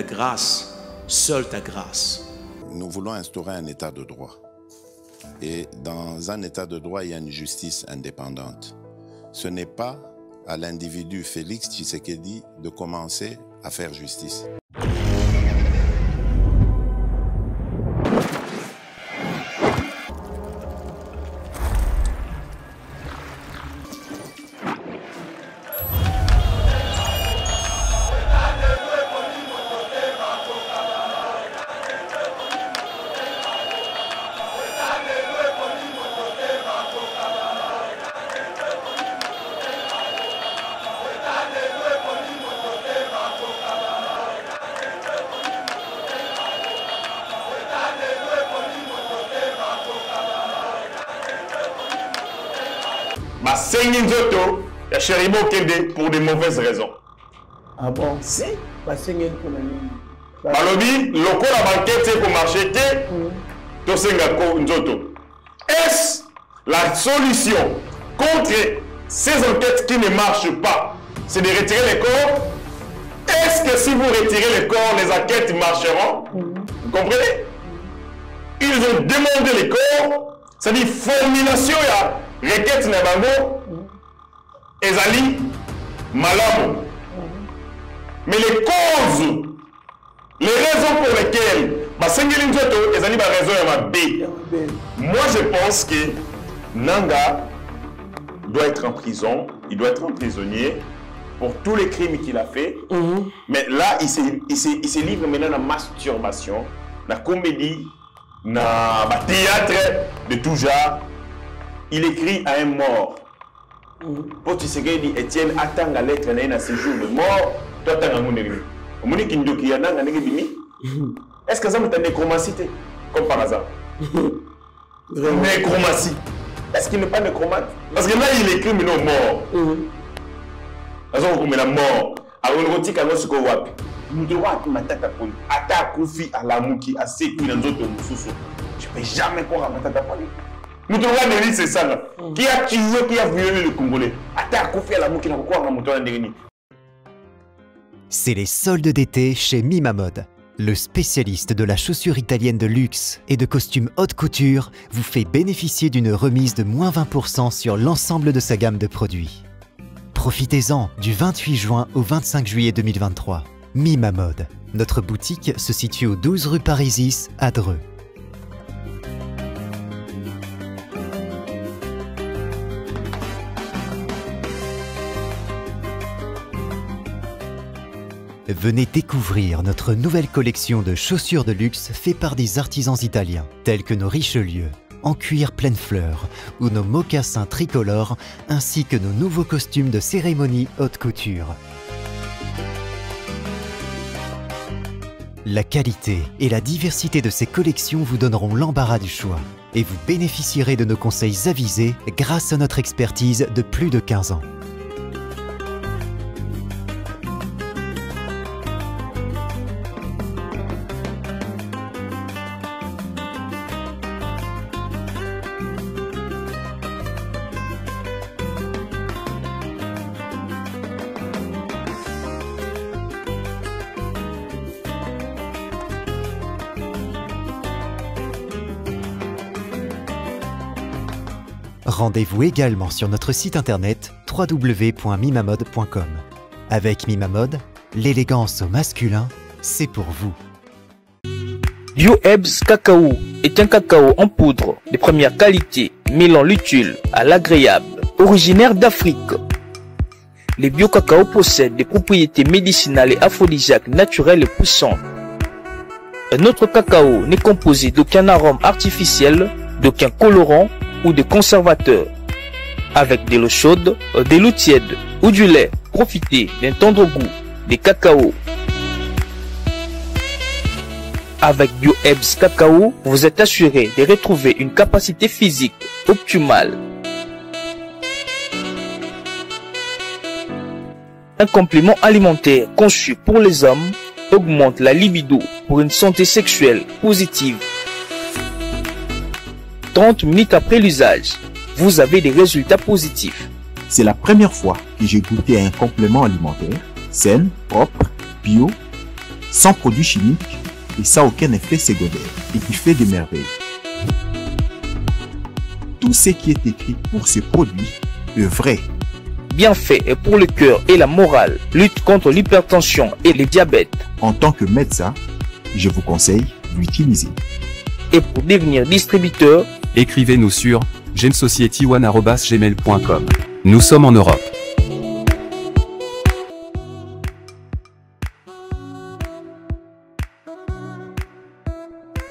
Ta grâce, seule ta grâce. Nous voulons instaurer un état de droit. Et dans un état de droit, il y a une justice indépendante. Ce n'est pas à l'individu Félix Tshisekedi de commencer à faire justice. Sengi Nzoto, ya Chéribo Kende pour de mauvaises raisons. Ah bon? Si. Sengi pour la Balobi, loko la banquette pour marcher, to Senga Nzoto. Est-ce la solution contre ces enquêtes qui ne marchent pas? C'est de retirer les corps? Est-ce que si vous retirez les corps, les enquêtes marcheront? Vous comprenez? Ils ont demandé les corps, c'est-à-dire formulation, il y a requête Nabango. Ezali malamu. Mais les causes, les raisons pour lesquelles Basengeli Nzoto ezali ba raison ya mabe. Moi je pense que Nanga doit être en prison, il doit être un prisonnier pour tous les crimes qu'il a fait. Mais là il se livre maintenant à la masturbation, la comédie, na théâtre de tout genre. Il écrit à un mort. Pour Tshisekedi Etienne attend la lettre na séjour de mort, toi attends un monde. Omoni kindoki yana ngane bimi. Est-ce que ça me t'a nécromancie comme par hasard? Nécromancie. Est-ce qu'il n'est pas nécromante? Parce que là il écrit mais non mort. Parce qu'on met la mort. Alors on retient quand ce qu'on voit. Nous devons matata poli. Ata kufi à la muki à sekou dans d'autres mususu. Je peux jamais croire à matata poli. Nous devons dire c'est ça là. Qui a tué, qui a violé le Congolais? C'est les soldes d'été chez Mimamode. Le spécialiste de la chaussure italienne de luxe et de costumes haute couture vous fait bénéficier d'une remise de moins 20% sur l'ensemble de sa gamme de produits. Profitez-en du 28 juin au 25 juillet 2023. Mimamode. Notre boutique se situe au 12 rue Parisis à Dreux. Venez découvrir notre nouvelle collection de chaussures de luxe faite par des artisans italiens, tels que nos Richelieu, en cuir pleine fleur, ou nos mocassins tricolores, ainsi que nos nouveaux costumes de cérémonie haute couture. La qualité et la diversité de ces collections vous donneront l'embarras du choix, et vous bénéficierez de nos conseils avisés grâce à notre expertise de plus de 15 ans. Rendez-vous également sur notre site internet www.mimamode.com. Avec Mimamode, l'élégance au masculin, c'est pour vous. BioHerbs Cacao est un cacao en poudre de première qualité, mêlant l'utile à l'agréable. Originaire d'Afrique, les bio-cacao possèdent des propriétés médicinales et aphrodisiaques naturelles et puissantes. Un autre cacao n'est composé d'aucun arôme artificiel, d'aucun colorant ou de conservateur. Avec de l'eau chaude, de l'eau tiède ou du lait, profitez d'un tendre goût des cacao. Avec BioHerbs Cacao, vous êtes assuré de retrouver une capacité physique optimale. Un complément alimentaire conçu pour les hommes augmente la libido pour une santé sexuelle positive. 30 minutes après l'usage, vous avez des résultats positifs. C'est la première fois que j'ai goûté à un complément alimentaire sain, propre, bio sans produits chimiques et sans aucun effet secondaire et qui fait des merveilles. Tout ce qui est écrit pour ces produits est vrai. Bienfait est pour le cœur et la morale, lutte contre l'hypertension et le diabète. En tant que médecin, je vous conseille d'utiliser. Et pour devenir distributeur, écrivez-nous sur gensociety1@gmail.com. Nous sommes en Europe.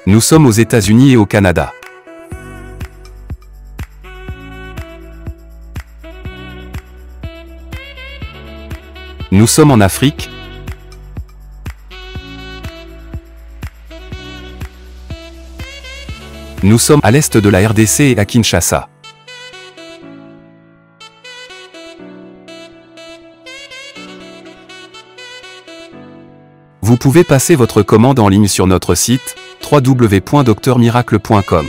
Nous sommes aux États-Unis et au Canada. Nous sommes en Afrique. Nous sommes à l'est de la RDC et à Kinshasa. Vous pouvez passer votre commande en ligne sur notre site www.docteurmiracle.com.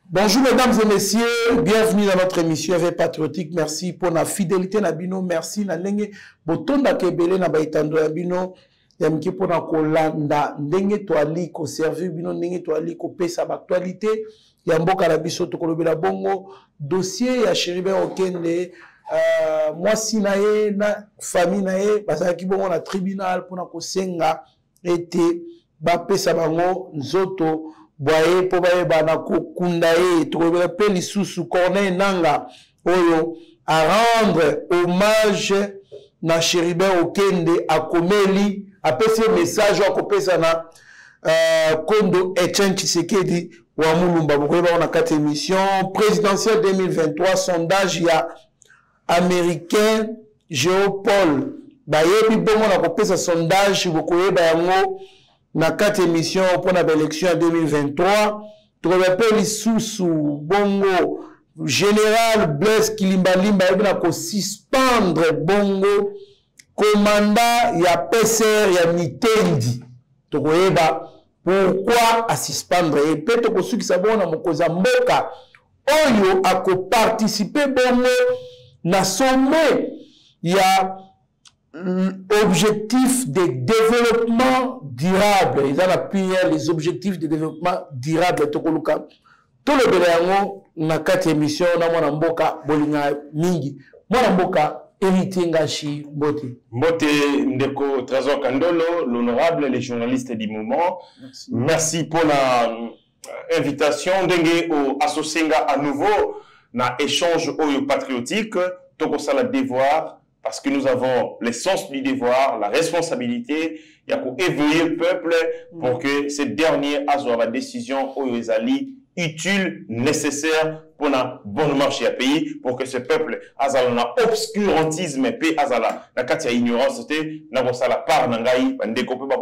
Bonjour mesdames et messieurs, bienvenue dans notre émission Éveil Patriotique. Merci pour la fidélité na bino, merci na ndenge botonda kebele na baitando ya bino. Yamki pour na kolanda ndenge toali ko servir bino ndenge toali ko pesa actualité ya mboka na biso to kolobela bongo dossier ya Chéribert Okende mwasi na ye na famille na ye bazaki bongo na tribunal pour na kosenga ete ba pesa bango nzoto boye po baye bana kokunda ye tokobela pe lisusu Corneille Nanga oyo a rendre hommage na Chéribert Okende akomeli apesi message akopesa na Kondo Etienne Tshisekedi wa Mulumba bokoyeba na 4 émission présidentielle 2023 sondage ya américain Géopol bayebi bongo na kopesa sondage bokoyeba yango na 4 émissions pour la élection en 2023. Tu rappelles sous bongo général Blaise Kilimbalimba il suspendre bongo commandant ya PCR ya Mitendi. Tu vois pourquoi à suspendre et peut-être que ceux qui savent na mokoza mboka oyo a participer bongo na sommet ya objectifs de développement durable. Ils ont appuyé les objectifs de développement durable. Tout le bénéango na 4 émissions na mwana mboka bolinga mingi. Mwana mboka héritier Ngashi Mbote. Mbote Ndeko Trésor Kandolo, l'honorable, les journalistes du moment. Merci pour l'invitation. Dengue au Asosenga à nouveau na échange au patriotique. Toko sala devoir. Parce que nous avons le sens du devoir, la responsabilité, il y a pour éveiller le peuple pour que ce dernier ait la décision aux utile, nécessaire pour la bonne marche du pays, pour que ce peuple ait un obscurantisme et la ignorance, n'a pas la part n'angaï, découper pas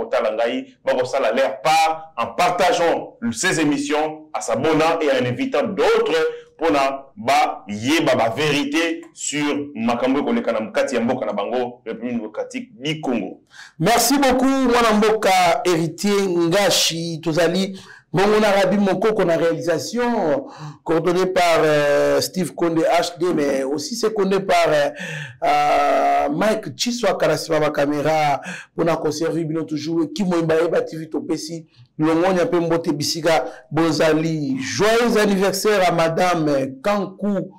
l'air part en partageant ces émissions à sa bonne et en invitant d'autres pour la vérité sur Makambo Koleka Mkati Mboka na Bango, République démocratique du Congo. Merci beaucoup, Mwana Mboka, héritier Ngashi Tozali. Mon Arabi Moko, qu'on a réalisation, coordonnée par Steve Konde HD, mais aussi c'est coordonné par Mike Chiswa Karasima ma caméra, on a conservé bien toujours, qui m'a TV Topesi, Longonia Pembote Bisiga Bozali. Joyeux anniversaire à Madame Kankou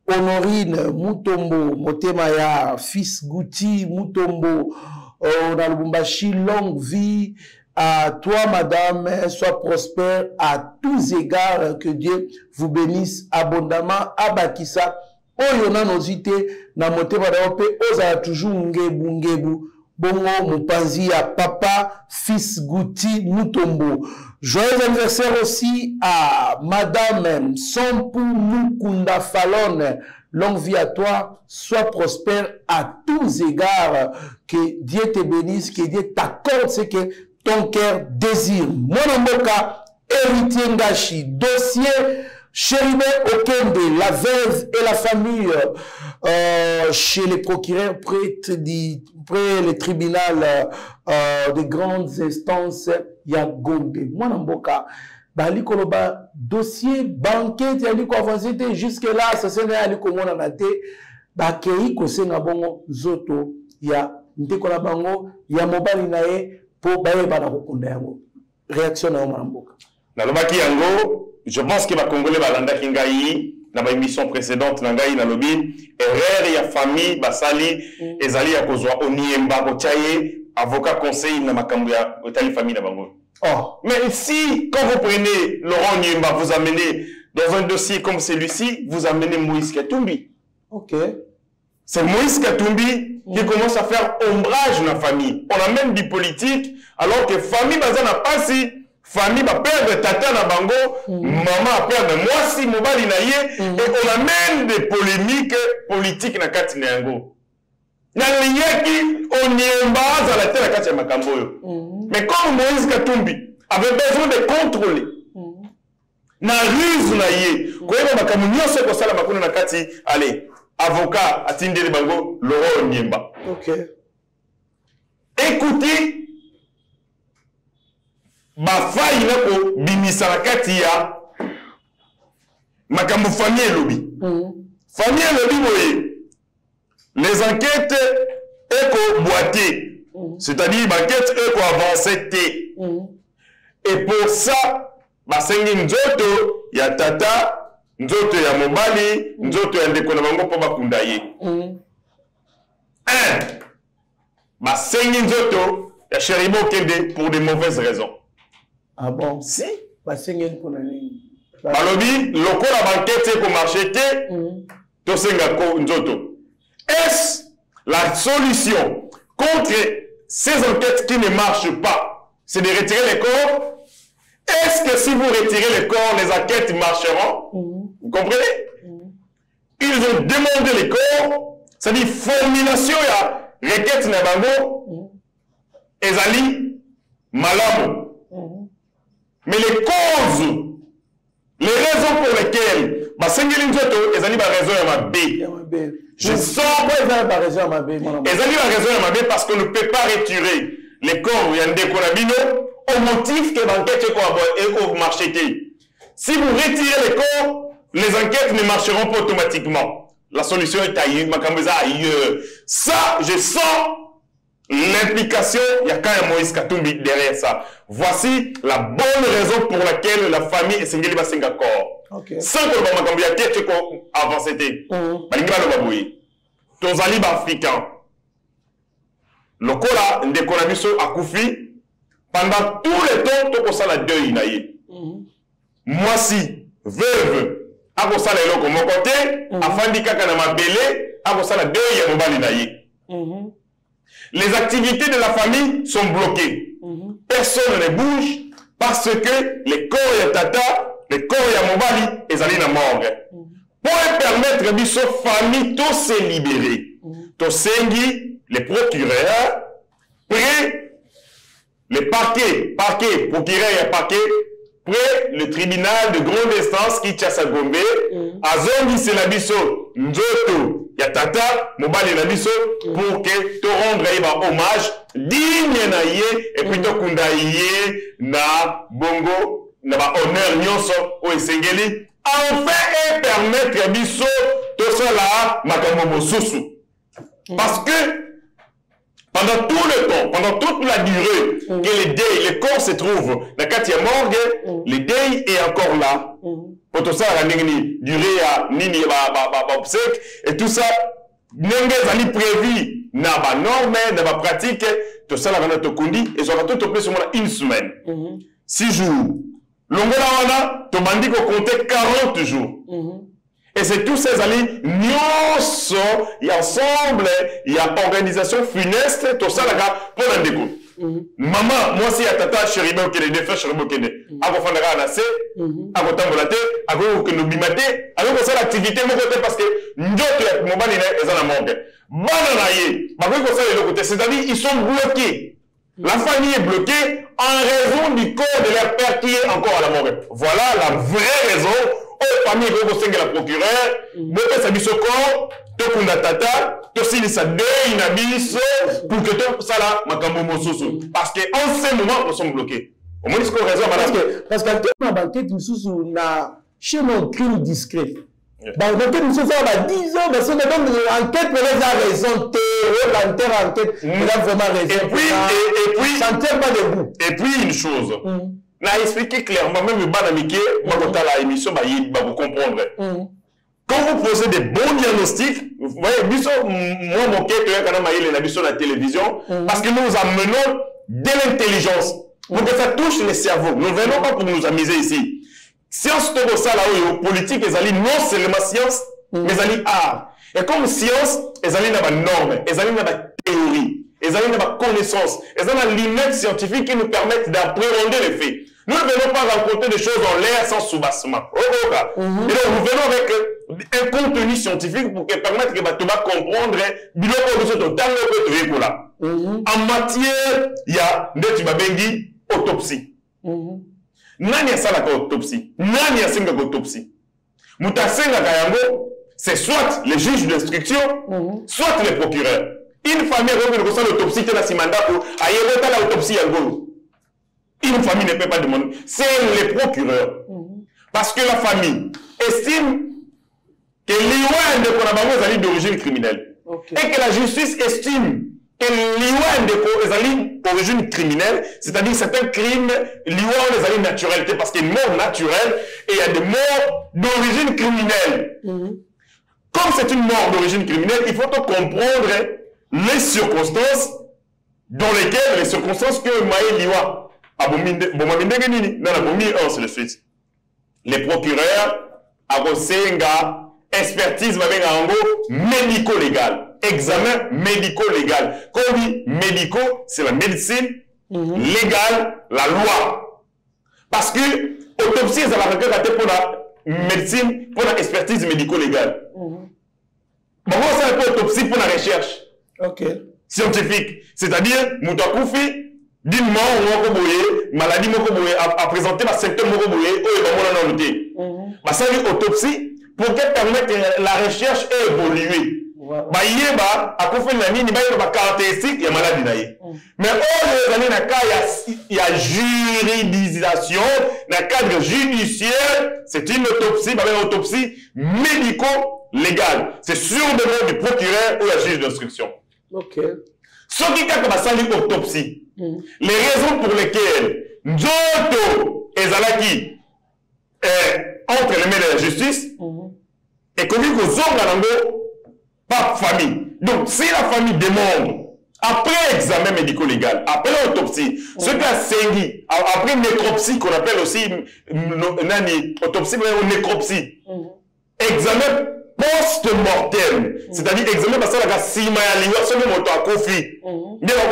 Honorine Mutombo, Motemaya, fils Gouti Mutombo, on a Lubumbashi, longue vie. À toi, madame, sois prospère à tous égards, que Dieu vous bénisse abondamment. Abakisa, oyona nozite, na mote madaope, oza toujours ngebu, bongo mupanzi à papa, fils Gouti Mutombo. Joyeux anniversaire aussi à madame Sompou Mukunda Falon. Longue vie à toi, sois prospère à tous égards, que Dieu te bénisse, que Dieu t'accorde ce que ton cœur désire. Mwana Mboka, héritier Ngashi, dossier Chéribert Okende, la veuve et la famille chez les procureurs près le tribunal de grandes instances ya Gombe. Mwana Mboka, bali koloba dossier banquette yali ko avancer jusque là ça c'est ali ko mona na te ba kei ko senga bongo zoto ya ndeko na bango ya mobali na ye po baye bana ko kunda yango réaction na mboka na lobaki yango je pense que ba congolais balanda kingai na ba émission précédente na ngai na lobi erreur ya famille basali ezali ya kozwa oniemba ko chaye avocat conseil na makambo ya otali famille na bango. Oh. Mais si, quand vous prenez Laurent Niemba, vous amenez dans un dossier comme celui-ci, vous amenez Moïse Katumbi. Ok. C'est Moïse Katumbi qui commence à faire ombrage dans la famille. On amène du politique, alors que famille n'a pas si. Famille va perdre tata na bango, maman va perdre moi si mobali na ye, et on amène des polémiques politiques na kati na yango. Mais comme Moïse Katumbi avait besoin de contrôler, na ruse na ye, allez, avocat atinde le bango, Laurent Niemba. Ok. Écoutez, ma faille na ko bimisa na kati ya makambo famille lobby. Famille lobby boye. Les enquêtes éco-boîtées, c'est-à-dire les enquêtes éco-avancées. Et pour ça, basengi nzoto ya tata, nzoto ya mobali, nzoto ya ndeko na bango po bakunda ye. Basengi nzoto ya Cheribo Kende pour de mauvaises raisons. Ah bon? Si. Basengi pour nani? Balobi, lokola banquette éco-marché te, tosenga ko nzoto. Est-ce la solution contre ces enquêtes qui ne marchent pas? C'est de retirer les corps? Est-ce que si vous retirez les corps, les enquêtes marcheront? Vous comprenez? Ils ont demandé les corps, c'est-à-dire formulation, il y a requête nabango, ezali, malamu. Mais les causes, les raisons pour lesquelles, basengeli nzoto, ezali ba raison ya mabe. Je sens la raison à ma bé. Parce qu'on ne peut pas retirer les corps Yandé Konabino au motif que l'enquête est marché. Si vous retirez les corps, les enquêtes ne marcheront pas automatiquement. La solution est ailleurs. Ça, je sens l'implication. Il y a quand même Moïse Katumbi derrière ça. Voici la bonne raison pour laquelle la famille est Sengeli Basengakor. Okay. Sans que le Bamagambia tête avancé. Tozali africain. Le Kola Ndekonabiso a Koufi pendant tout le temps to kosala deuil na ye. Moi si veuve a kosala eloko mon côté afandi kaka na mabele a kosala deuil ya mobali na ye. Les activités de la famille sont bloquées. Personne ne bouge parce que les corps ya tata, les corps ya mobali ezali na morgue. Pour permettre biso famille de se libérer. Tosengi les procureurs près les parquets, procureur et parquet près le tribunal de grande instance qui tient sa gombe. Azongi c'est la biso nzoto ya tata mobali na biso pour que to rendre un hommage digne na ye et puis to kunda ye na bongo na ba honneur nyonso o esengeli. Enfin, et permettre biso tout cela makambo mosusu. Parce que pendant tout le temps, pendant toute la durée que les corps se trouvent dans Katia Morgue, le deuil est encore là. Pour tout ça, la durée à nini obsèque et tout ça, n'engage ni prévu na ba norme, na ba pratique, tout ça la rana tokundi et ça va tout au plus une semaine, 6 jours. Longola wana, tomandi ko compter 40 jours. Et c'est tous ces alliés, nyonso, il y a ensemble, il y a organisation funeste, tout ça là pour un déco. Maman, moi si y a tata Cheribo Kende, défunt Cheribo Kende, ako fandara anase, ako tambolate, ako kenobimate, ako ça l'activité mon côté parce que njoto mobali na ezana monge. Bana na ye, bako ko ça de l'autre côté, c'est-à-dire ils sont bloqués. La famille est bloquée en raison du corps de leur père qui est encore à la mort. Voilà la vraie raison. Aux familles qui ont la procureure, mais ça dit ce corps, to kunda tata, to sili sa deuil na biso pour que to sala makambo mosusu. Parce qu'en ce moment, nous sommes bloqués. Au moins, c'est raison, madame. Parce que dans la banquette, nous na chez nos crimes discrets. Dans la banquette, nous sommes à 10 ans, mais si on a enquête, mais là, a raison, enquête, il a vraiment raison. Et puis, ça ne tient pas debout. Et puis, une chose, on a expliqué clairement, même le banamiqué, quand l'émission, vous comprendre. Quand vous posez des bons diagnostics, vous voyez, moi, mon quête, quand la télévision, parce que nous amenons de l'intelligence. Donc, ça touche les cerveaux. Nous ne venons pas pour nous amuser ici. Science, tout ça, là, politique, non seulement science, mais art. Et comme science, ils ont des normes, ils ont des théories, ils ont des connaissances, ils ont des lunettes scientifiques qui nous permettent d'appréhender les faits. Nous ne venons pas rencontrer des choses en l'air sans soubassement. Et donc, nous venons avec un contenu scientifique pour permettre que tu vas comprendre en matière, il y a des autopsie. Nani a la autopsie? Nani a la autopsie? Mutasenga Kayango, c'est soit les juges d'instruction, soit les procureurs. Une famille a l'autopsie de la Simanda pour ailleurs l'autopsie Yango. Une famille ne peut pas demander. C'est les procureurs. Parce que la famille estime que l'ION est d'origine criminelle. Et que la justice estime que l'ION est d'origine criminelle, c'est-à-dire certains crimes, l'ION est naturels. Parce qu'il y a une mort naturelle et il y a des morts d'origine criminelle. Comme c'est une mort d'origine criminelle, il faut comprendre les circonstances dans lesquelles, les circonstances que Maï Liwa c'est le suite. Les procureurs, Agosenga, expertise médico-légal, examen médico-légal. Quand on dit médico, c'est la médecine, légal, la loi. Parce que autopsie, ça va regarder pour la médecine, pour la expertise médico-légale. Bon, ça c'est autopsie pour la recherche scientifique. C'est-à-dire, Moutaoufi, d'une mort, maladie, à présenter la symptôme, ça veut dire autopsie pour qu'elle permette la recherche et évoluer. Caractéristique, il y a maladie. Mais il y a juridisation, dans le cadre judiciaire, c'est une autopsie médico-légale. C'est sur demande du procureur ou du juge d'instruction. Ce qui est autopsie. Les raisons pour lesquelles Nzoto et Zalaki entre les mains de la justice et connu que Zongalango pas famille. Donc, si la famille demande, après examen médico-légal, après l'autopsie, ce qu'a Sengi, après nécropsie, qu'on appelle aussi autopsie ou nécropsie, examen post-mortem, c'est-à-dire examen parce que la sima ya liwa somme moto a kofi ne va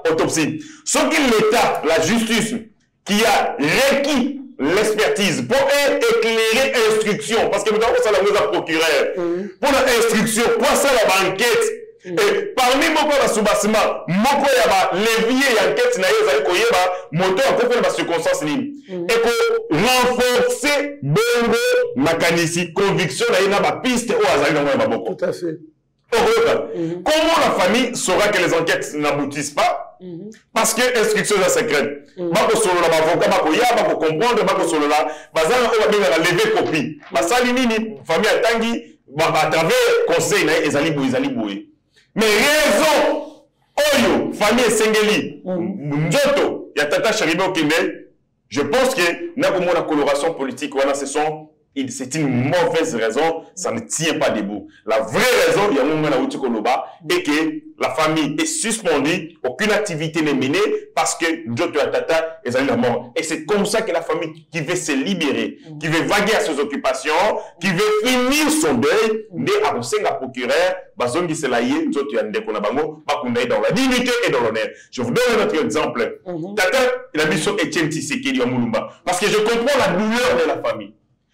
pas autopsie. Ce qui l'État, la justice, qui a requis l'expertise pour éclairer l'instruction, parce que nous avons ça la procureur, pour l'instruction, pour ça la banquette, et parmi moko la soubassement, moko ya ba levier ya enquête na yeza ko yeba moto a ko faire circonstance ni et ko renforcer bongo makanisi conviction na yena ba piste au azali na ba boko. Tout à fait. Comment la famille saura que les enquêtes n'aboutissent pas? Parce que l'instruction est secrète. Bako solo la avocat bako ya bako comprendre bako solo la bazana o ba la lever copie. Basali nini famille atangi ba à travers conseil na ezali boye. Mais raison, Oyo, famille Sengeli, Nzoto, il y a Tata Charibe Okende, je pense que la coloration politique, c'est une mauvaise raison, ça ne tient pas debout. La vraie raison, il y a un moment où tu et que la famille est suspendue, aucune activité n'est menée parce que Nzoto et Tata est allé la mort. Et c'est comme ça que la famille qui veut se libérer, qui veut vaguer à ses occupations, qui veut finir son deuil, n'est à la procureur, Bazongi Selaye, Nzoto et Ndeko Nabango, Bakundaï dans la dignité et dans l'honneur. Je vous donne un autre exemple. Tata, la mission Etienne Tshisekedi à Moulumba. Parce que je comprends la douleur de la famille.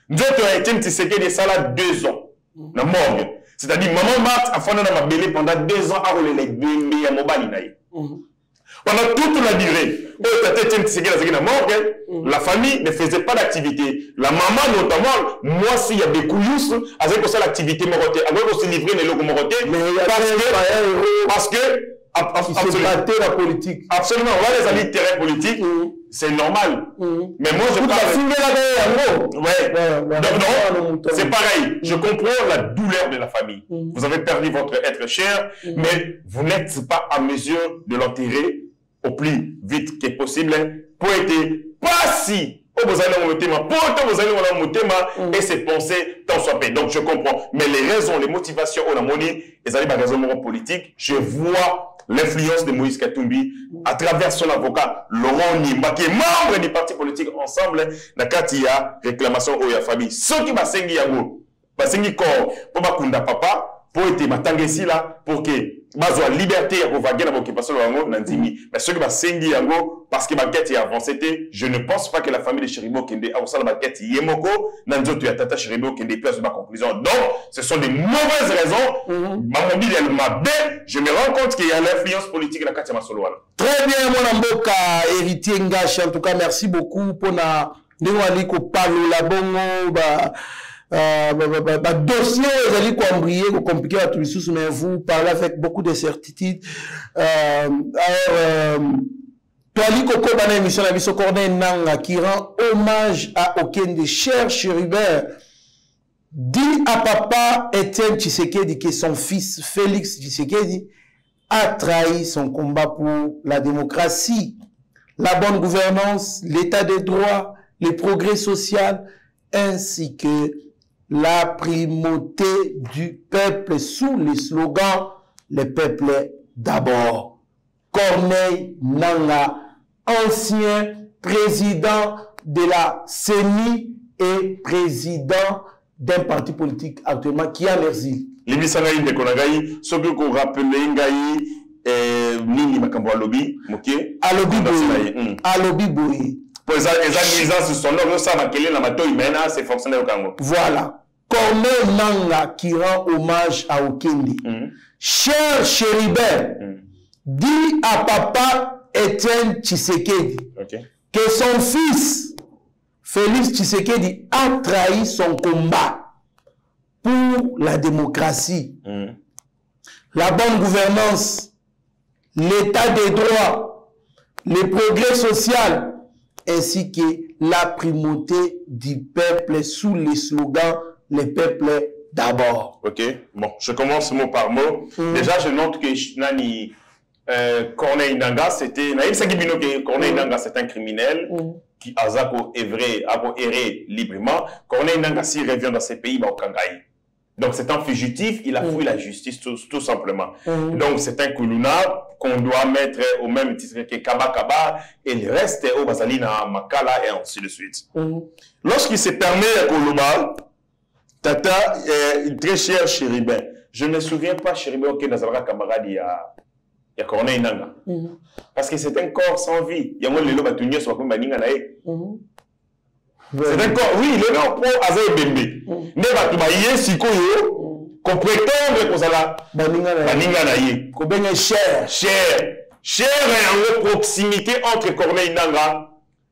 Nzoto et Etienne Tshisekedi est ça là 2 ans. La morgue. C'est-à-dire, maman Marthe a fait dans ma bébé pendant 2 ans à rouler les bébés à Mobali. Pendant toute la durée, la famille ne faisait pas d'activité. La maman, notamment, moi, s'il y a des couillous, avec ça l'activité morotée, avec aussi livré les logos morotée, parce que qui se battait la politique. Absolument, on va les alliés terrain politique, c'est normal. Mais moi, je parle... Non, c'est pareil. Je comprends la douleur de la famille. Vous avez perdu votre être cher, mais vous n'êtes pas à mesure de l'enterrer au plus vite que possible pour être pas si et ses pensées tant soit paix. Donc je comprends. Mais les raisons, les motivations, on a moni, et ça des raisons politiques. Je vois l'influence de Moïse Katumbi à travers son avocat Laurent Nimba, qui est membre du parti politique ensemble. Nakati ya réclamation au ya famille. Ceux qui basengi yango, basengi corps pour bakunda papa, pour être matangesi là, pour que bazo liberté ya kovagé na occupation yango nandimi. Mais ceux qui basengi yango parce que ma quête est avancée, je ne pense pas que la famille de Chiribo Kende a aussi la quête Yemoko, Nanzoto ya Tata Chiribo Kende place de ma conclusion. Donc, ce sont des mauvaises raisons. Mamoni elle je me rends compte qu'il y a l'influence politique de la Katia Masoloana. Très bien, mon amboka, héritier Ngash. En tout cas, merci beaucoup pour na Néwali ko parle la bongo, dossier, vous allez combrier, vous compliquer à tous les sous, mais vous parlez avec beaucoup de certitude. Toali Koko Bana émission la Biso Corneille Nanga qui rend hommage à Okende, cher Chérubert. Dit à papa Étienne Tshisekedi que son fils Félix Tshisekedi a trahi son combat pour la démocratie, la bonne gouvernance, l'état de droit, le progrès social, ainsi que la primauté du peuple sous le slogan « Le peuple d'abord ». Corneille Nanga, ancien président de la CENI et président d'un parti politique actuellement qui est en exil. L'émission de Konagaï, ce que vous rappelez, Nini Makambo Alobi, Alobi Boye. Pour les organisations, son nom, ça va qu'elle est la mato humaine, c'est fonctionnaire au Congo. Voilà. Corneille Nanga qui rend hommage à Okende. Cher Chéribert, dit à papa Étienne Tshisekedi que son fils Félix Tshisekedi a trahi son combat pour la démocratie, la bonne gouvernance, l'état des droits, le progrès social, ainsi que la primauté du peuple sous les slogans « Le peuple d'abord ». Ok, bon, je commence mot par mot. Déjà, je note que Nani Corneille Nanga, c'était Corneille Nanga, c'est un criminel qui a erré librement. Corneille Nanga, s'il revient dans ces pays, au Kangaï. Donc c'est un fugitif, il a fui la justice tout simplement. Donc c'est un Kuluna qu'on doit mettre au même titre que Kaba et le reste au Bazalina, Makala et ainsi de suite. Lorsqu'il se permet à Koluba, Tata, très cher Chéribin, je ne me souviens pas Chéribin qui Nazara camarade il y a Corneille Nanga. Parce que c'est un corps sans vie. Il y a un lelo batunye sur la baninga nae. C'est un corps, oui, le corps pour Azaï Bembe. Ne va tout bailler si koyo, qu'on prétendre qu'on s'ala baninga nae. Qu'on baigne cher. Cher est en proximité entre Corneille Nanga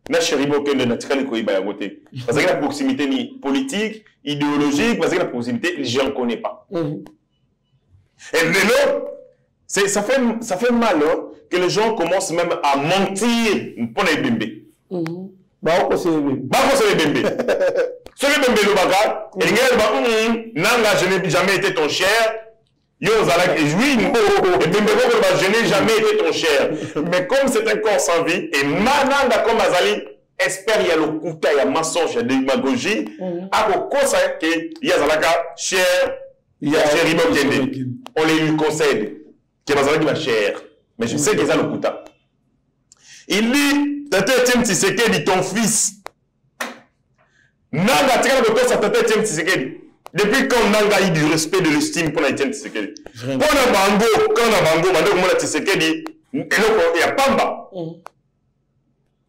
na Chéribo Kende na Tikali Koiba ya côté. Parce que la proximité ni politique, idéologique, parce que la proximité, je ne connais pas. Et lelo, ça fait mal hein, que les gens commencent même à mentir pour les bébés. C'est les bébés. Ce que bébé le bagarre, Nanga, je n'ai jamais été ton cher. Yo, oui, je n'ai jamais été ton cher. Mais comme c'est un corps sans vie, et Mananga comme Azali, espère y a le coup, il y a mensonge, il y a démagogie, à cause que y a Zalaka cher, il y a Chéribo Kende. On les lui concède. Qui est ma chère. Mais je sais qu'ils ont le couta. Il dit, Tata Etienne Tshisekedi, ton fils. Nanga, tu as le temps, Tata Etienne Tshisekedi. Depuis quand Nanga a eu du respect, de l'estime pour Etienne Tshisekedi. Quand on a Bango, Mando Tshisekedi, il y a Pamba.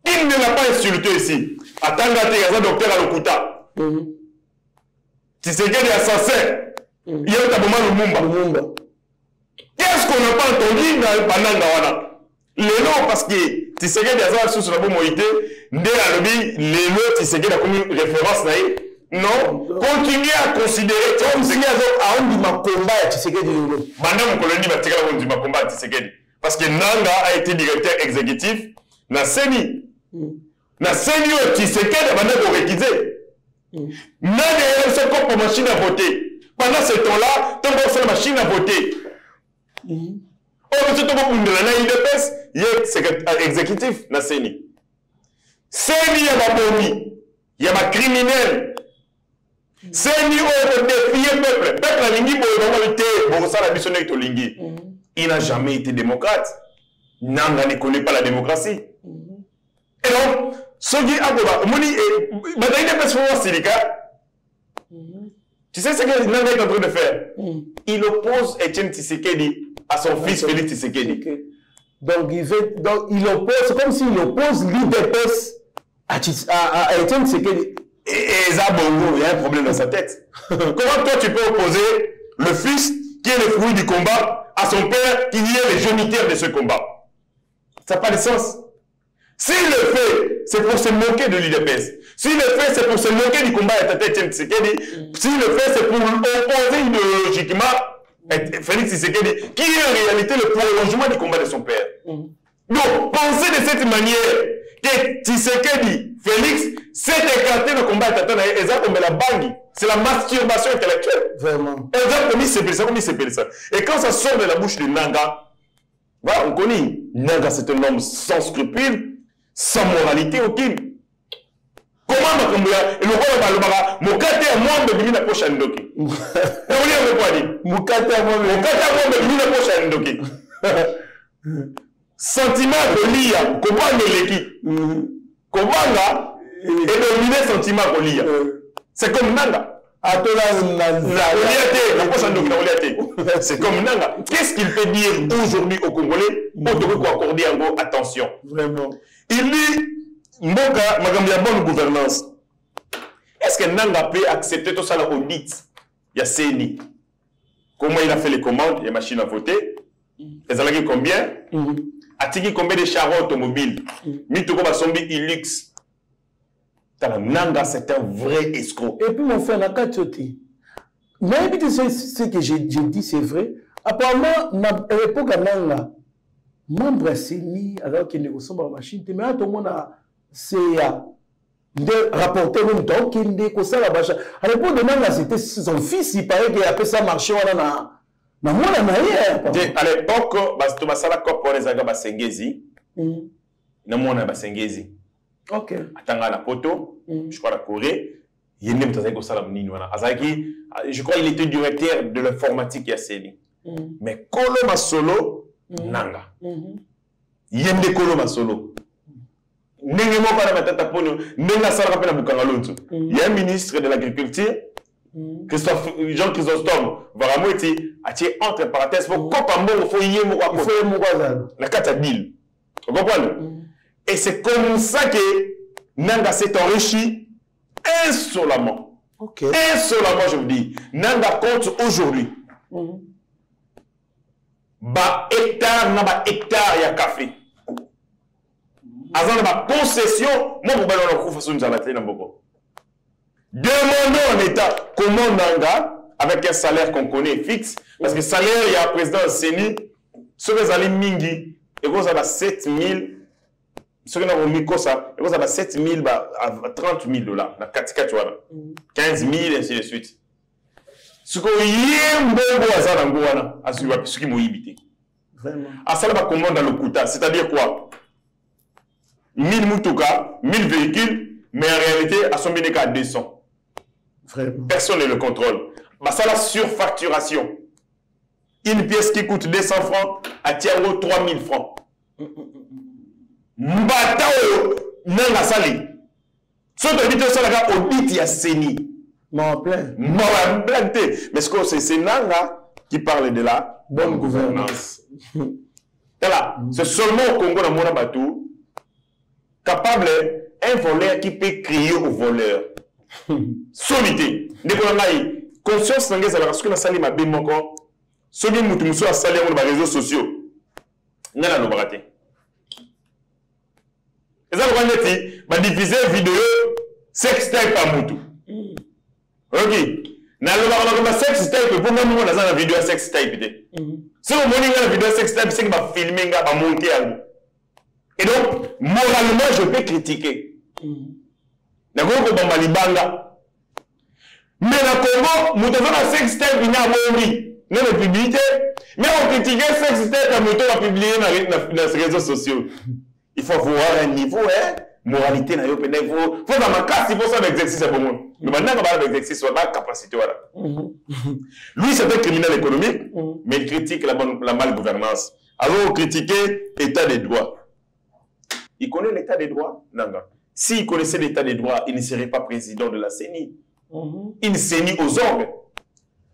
Il ne l'a pas insulté ici. Atanga, tu es un docteur à l'Okuta. Tshisekedi est assassin. Il y a un Lumumba. Qu'est-ce qu'on n'a pas entendu dans le Pananga? Lélo, parce que Tshisekedi a sous la bonne moïté, dès la lobby, Lélo, Tshisekedi a comme une référence. Non, continuez à considérer comme si il y a un combat Tshisekedi. Madame Koloni va tirer un combat Tshisekedi. Parce que Nanga a été directeur exécutif na Seni. Na Seni au Tshisekedi bande ko réquiser. Nanga est ce qu'on machine à voter. Pendant ce temps-là, tant qu'on fait la machine à voter. Oh, monsieur Togo Pundela na IDPS, il est secrétaire exécutif na Seni. Seni ya babomi, ya ba criminel. Seni au défier peuple. Peuple a lingi pour normalité, pour ça la mission est au lingi. Il n'a jamais été démocrate. Nanga ne connaît pas la démocratie. Et donc, ce qui a tu sais ce que Nanga est en train de faire? Il oppose Etienne Tshisekedi à son fils Félix Tshisekedi. Donc, il oppose, comme s'il oppose l'IDPS à Etienne Tshisekedi. Et Zabongo, il y a un problème dans sa tête. Comment toi tu peux opposer le fils qui est le fruit du combat à son père qui est le géniteur de ce combat? Ça n'a pas de sens. S'il le fait, c'est pour se moquer de l'IDPS. S'il le fait, c'est pour se moquer du combat de Etienne Tshisekedi. S'il le fait, c'est pour opposer idéologiquement Félix Tshisekedi, qui est en réalité le prolongement du combat de son père. Donc, pensez de cette manière que Tshisekedi, Félix, s'est écarté le combat de la bangue. C'est la masturbation intellectuelle. Vraiment. Et quand ça sort de la bouche de Nanga, voilà, on connaît. Nanga, c'est un homme sans scrupules, sans moralité aucune. Comment le roi Mokate à moi de venir la poche à Ndoki. Et on lui quoi dit Mokate à moi de venir la poche à Ndoki. Sentiment de l'IA, comment on l'équipe. Comment là, et dominer sentiment de l'IA. C'est comme Nanga. C'est comme Nanga. Qu'est-ce qu'il peut dire aujourd'hui aux Congolais pour accorder en gros attention? Vraiment. Il dit, Mboka, madame, il y a bonne gouvernance. Est-ce que Nanga peut accepter tout ça dans l'audit? Il y a Seni. Comment il a fait les commandes? Il y a machine à voter. Les alliés combien? A-t-il combien de chars automobiles? Mitoko Basombi Ilux. Nanga, c'est un vrai escroc. Et puis, mon frère, la Kachoti. Mais ce que j'ai dit, c'est vrai. Apparemment, à l'époque, Nanga, membre de Seni, alors qu'il négocie dans la machine, mais à tout le monde, c'est de rapporter même temps qu'il négocie la machine. À l'époque de Nanga, c'était son fils, il paraît qu'il a fait ça marcher. À l'époque, tu as la COP pour les Agaba Sengezi. Sengezi. Ok. Attends la poto, je crois la Corée. Je crois qu'il était directeur de l'informatique à Seni. Mais Kolo Masolo, Nanga. Yende Kolo Masolo. Il y a un ministre de l'Agriculture, Jean Chrysostome, entre parenthèses, il faut et c'est comme ça que Nanga s'est enrichi insolemment. Insolemment, je vous dis. Nanga compte aujourd'hui. Hectare, il y a café. Avant ma concession, moi, demandons en État comment Nanga, avec un salaire qu'on connaît fixe, parce que le salaire, il y a un président Seni, ce que vous allez mingi, et vous avez 7 000, ce que vous avez 7 000 à 30 000 $, 15 000, ainsi de suite. Ce que vous avez ce qui m'a évité. À ça, va commande dans le quota, c'est-à-dire quoi? 1000 moutouka, 1000 véhicules, mais en réalité, à son bénéfice à 200. Vraiment. Personne ne le contrôle. Ça, la surfacturation. Une pièce qui coûte 200 francs, à Tiago 3000 francs. Mbatao, nanga sali. Soit habité au Salaga, au dit, il y a Seni. M'en plein. M'en plein. Mais ce que c'est Nanga qui parle de la bonne gouvernance. C'est seulement au Congo, dans mon bateau, capable, un voleur qui peut crier au voleur. Solité. Conscience sangue, ça va parce que la salle m'a bien encore. Ceux qui m'ont sur la salle sur les réseaux sociaux. N'a pas raté. Et ça, on va diffuser une vidéo sextape à Moutou. Ok. Na le sex type pour moi dans la vidéo sex type. Si on monte la vidéo sex type, c'est que va filmer, va monter. Et donc moralement je peux critiquer. D'accord ko bamba libanga. Mais na Congo, nous devons la sex type ina mori, non la publicité, mais on critique sex type à moto à publier dans les réseaux sociaux. Il faut voir un niveau moralité na yo pe faut dans ma casse il faut ça l'exercice pour moi. Mais maintenant on va l'exercice on a capacité voilà. Lui c'est un criminel économique mais il critique la malgouvernance. Alors critiquer l'état des droits. Il connaît l'état des droits Nanga. S'il connaissait l'état des droits, il ne serait pas président de la CENI. Il CENI aux ordres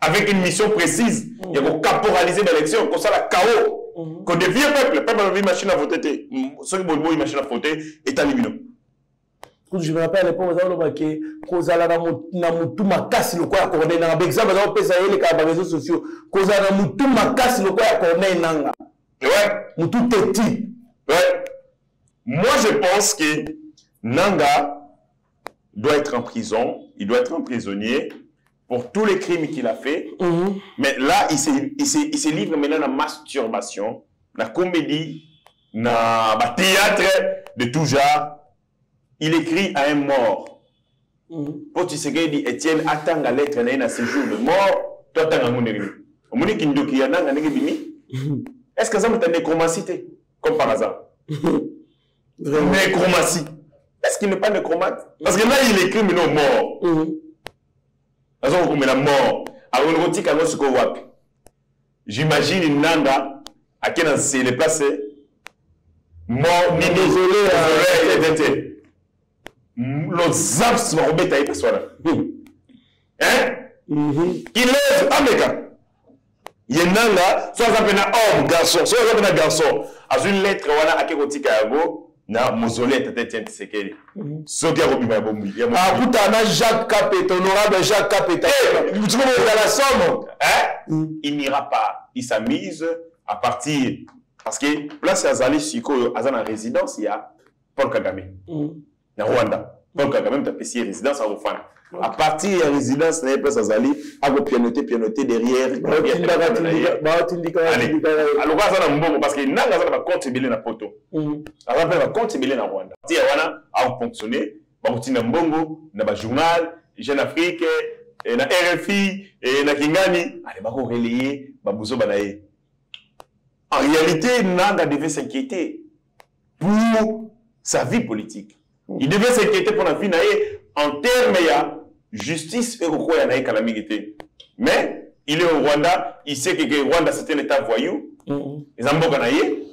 avec une mission précise. Il faut caporaliser l'élection, comme ça la chaos. Qu'on devient peuple, le peuple a une machine à voter. Ceux qui ont une machine à voter est éliminé. Je me rappelle à l'époque, vous avez na casse le quoi à Corneille. Dans l'exemple, vous avez pesé les réseaux sociaux. Vous avez casse le quoi à Corneille. Ouais. Tout petit. Ouais. Moi, je pense que Nanga doit être en prison. Il doit être un prisonnier pour tous les crimes qu'il a fait. Mais là, il se livre maintenant à la masturbation, la comédie, na théâtre de tout genre. Il écrit à un mort. Pour tu sais qu'il dit Étienne attend la lettre na séjour de mort. Toi attends mon ennemi. Au moins qu'il doit qu'il y a nanga bimi. Est-ce que ça me t'a nécromancité comme par hasard? Nécromancie. Est-ce qu'il n'est pas nécromate? Parce que là il écrit maintenant mort. La mort. J'imagine une nanga à qui on s'est déplacé. Mort, ni désolé, l'autre zap se va remettre à personne. Hein? Qui lève, Américain. Il y a une nanga, soit ça s'appelle homme, garçon, soit ça s'appelle garçon. À une lettre, voilà, à qui on dit na mausolée Tatiana Tshisekedi. Ce qui a remis ma bombe. Ah, putain, Jacques Capet, honorable Jacques Capet. Tu vois, la somme. Il n'ira pas. Il s'amise à partir. Parce que place à Zali Siko, à la résidence, il y a Paul Kagame. Na Rwanda. Paul Kagame, tu as payé résidence à Rwanda. À partir de la résidence, il y a place à Zali, à pianoter derrière. Alors, parce que Nanga va contribuer dans poto. Alors, va contribuer dans Rwanda. Si Rwanda a fonctionné, va continuer dans Bongo, dans le journal, Jeune Afrique, dans RFI, dans Kingani, allez, va relayer, va bouger banaye. En réalité, Nanga devait s'inquiéter pour sa vie politique. Il devait s'inquiéter pour la vie en termes de justice et pourquoi il y a calamité. Mais il est au Rwanda, il sait que le Rwanda c'est un état voyou. Les Ambokanaye,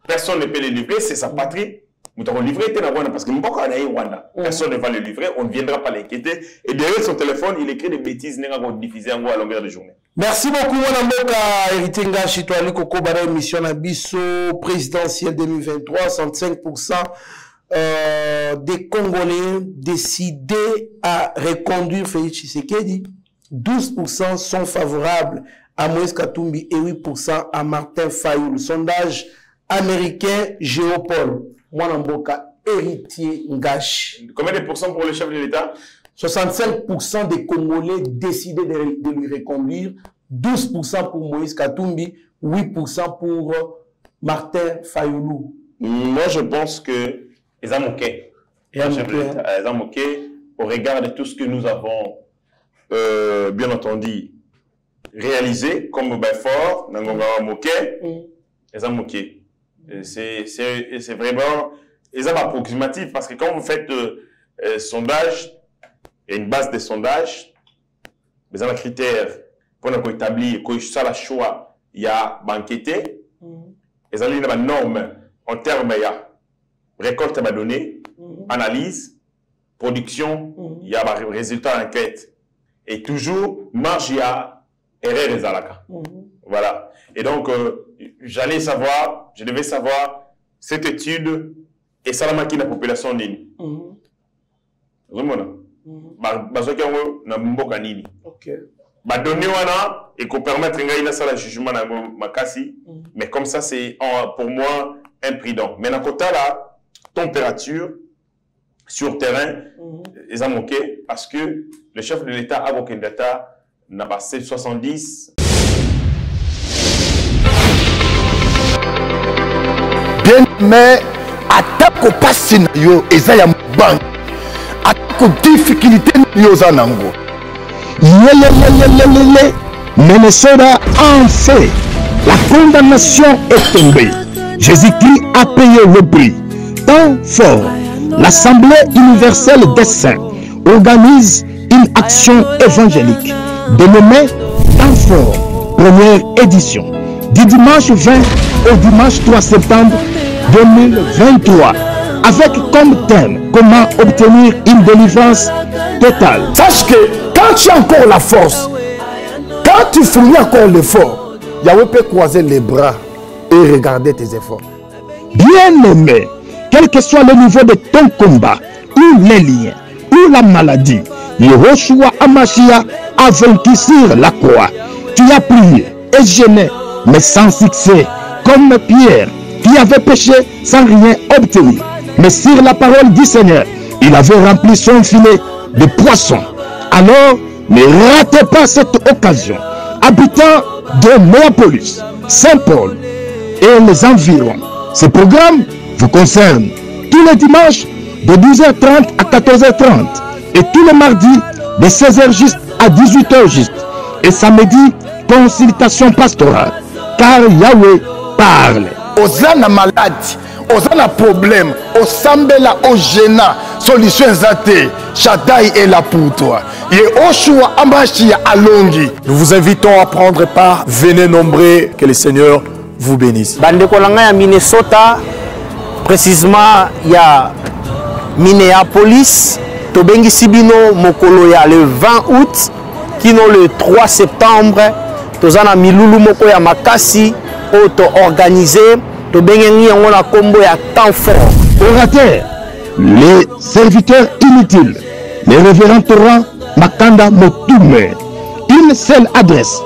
personne ne peut le livrer, c'est sa patrie. Nous avons livré au Rwanda parce que Mbokanaye Rwanda, personne ne va le livrer, on ne viendra pas l'inquiéter. Et derrière son téléphone, il écrit des bêtises qu'on diffusé en à longueur de journée. Merci beaucoup, mon Mboka Héritier Ngashi, toi, Koko Bara, émission Nabiso, présidentielle 2023, 65%. Des Congolais décidés à reconduire Félix Tshisekedi, 12% sont favorables à Moïse Katumbi et 8% à Martin Fayulu. Sondage américain Géopol. Mwanamboka Héritier Ngashi. Combien de pourcents pour le chef de l'État? 65% des Congolais décidés de lui reconduire, 12% pour Moïse Katumbi, 8% pour Martin Fayulu. Moi, je pense que ils ont moqué. Ils ont moqué au regard de tout ce que nous avons, bien entendu, réalisé comme Belfort, Nangonga moqué. Ils ont moqué. C'est vraiment, ils ont approximatif parce que quand vous faites sondage, il y a une base de sondage, ils ont un critère pour établir que ça la choix, il y a banqueté, ils ont une norme en termes de récolte à données, analyse, production, il y a un résultat d'enquête. Et toujours, marge, il y a erreur des alaka. Voilà. Et donc, je devais savoir cette étude et ça la la population nini. Ba donné wana et qu'on permettre de faire le jugement na makasi, mais comme ça c'est pour moi imprudent. Mais dans côté là, température sur terrain, ils ont moqué parce que le chef de l'État a aucun data na ba 70. Bien, mais attaque passe na yo ezaya mbangi. Attaque difficulté yo zanango. Minnesota en fait. La condamnation est tombée. Jésus-Christ a payé le prix. Tant fort, l'Assemblée universelle des saints organise une action évangélique dénommée Tant fort, première édition, du dimanche 20 au dimanche 3 septembre 2023, avec comme thème comment obtenir une délivrance totale. Sache que quand tu as encore la force, quand tu fournis encore l'effort, Yahweh peut croiser les bras et regarder tes efforts. Bien-aimé, quel que soit le niveau de ton combat, ou les liens, ou la maladie, Yehoshua Amashia a vaincu sur la croix. Tu as prié et gêné, mais sans succès, comme Pierre, qui avait péché sans rien obtenir. Mais sur la parole du Seigneur, il avait rempli son filet de poissons. Alors, ne ratez pas cette occasion. Habitants de Néapolis, Saint-Paul et les environs, ce programme vous concerne tous les dimanches de 12h30 à 14h30 et tous les mardis de 16h juste à 18h juste et samedi, consultation pastorale, car Yahweh parle. Ozana malade, ozana problème, osambela ogena, solution zate, Shaddai est là pour toi. Yehoshua Amashia alongi. Nous vous invitons à prendre part. Venez nombreux. Que le Seigneur vous bénisse. Bandeko langa ya Minnesota, précisément ya Minneapolis, tobengi sibino mokolo ya le 20 août, kino le 3 septembre, tozana milulu moko ya makasi auto organisé, tobengi yango na kombo ya Temps fort. Orateur, les serviteurs inutiles, les révérends Torah Makanda Motume. Une seule adresse,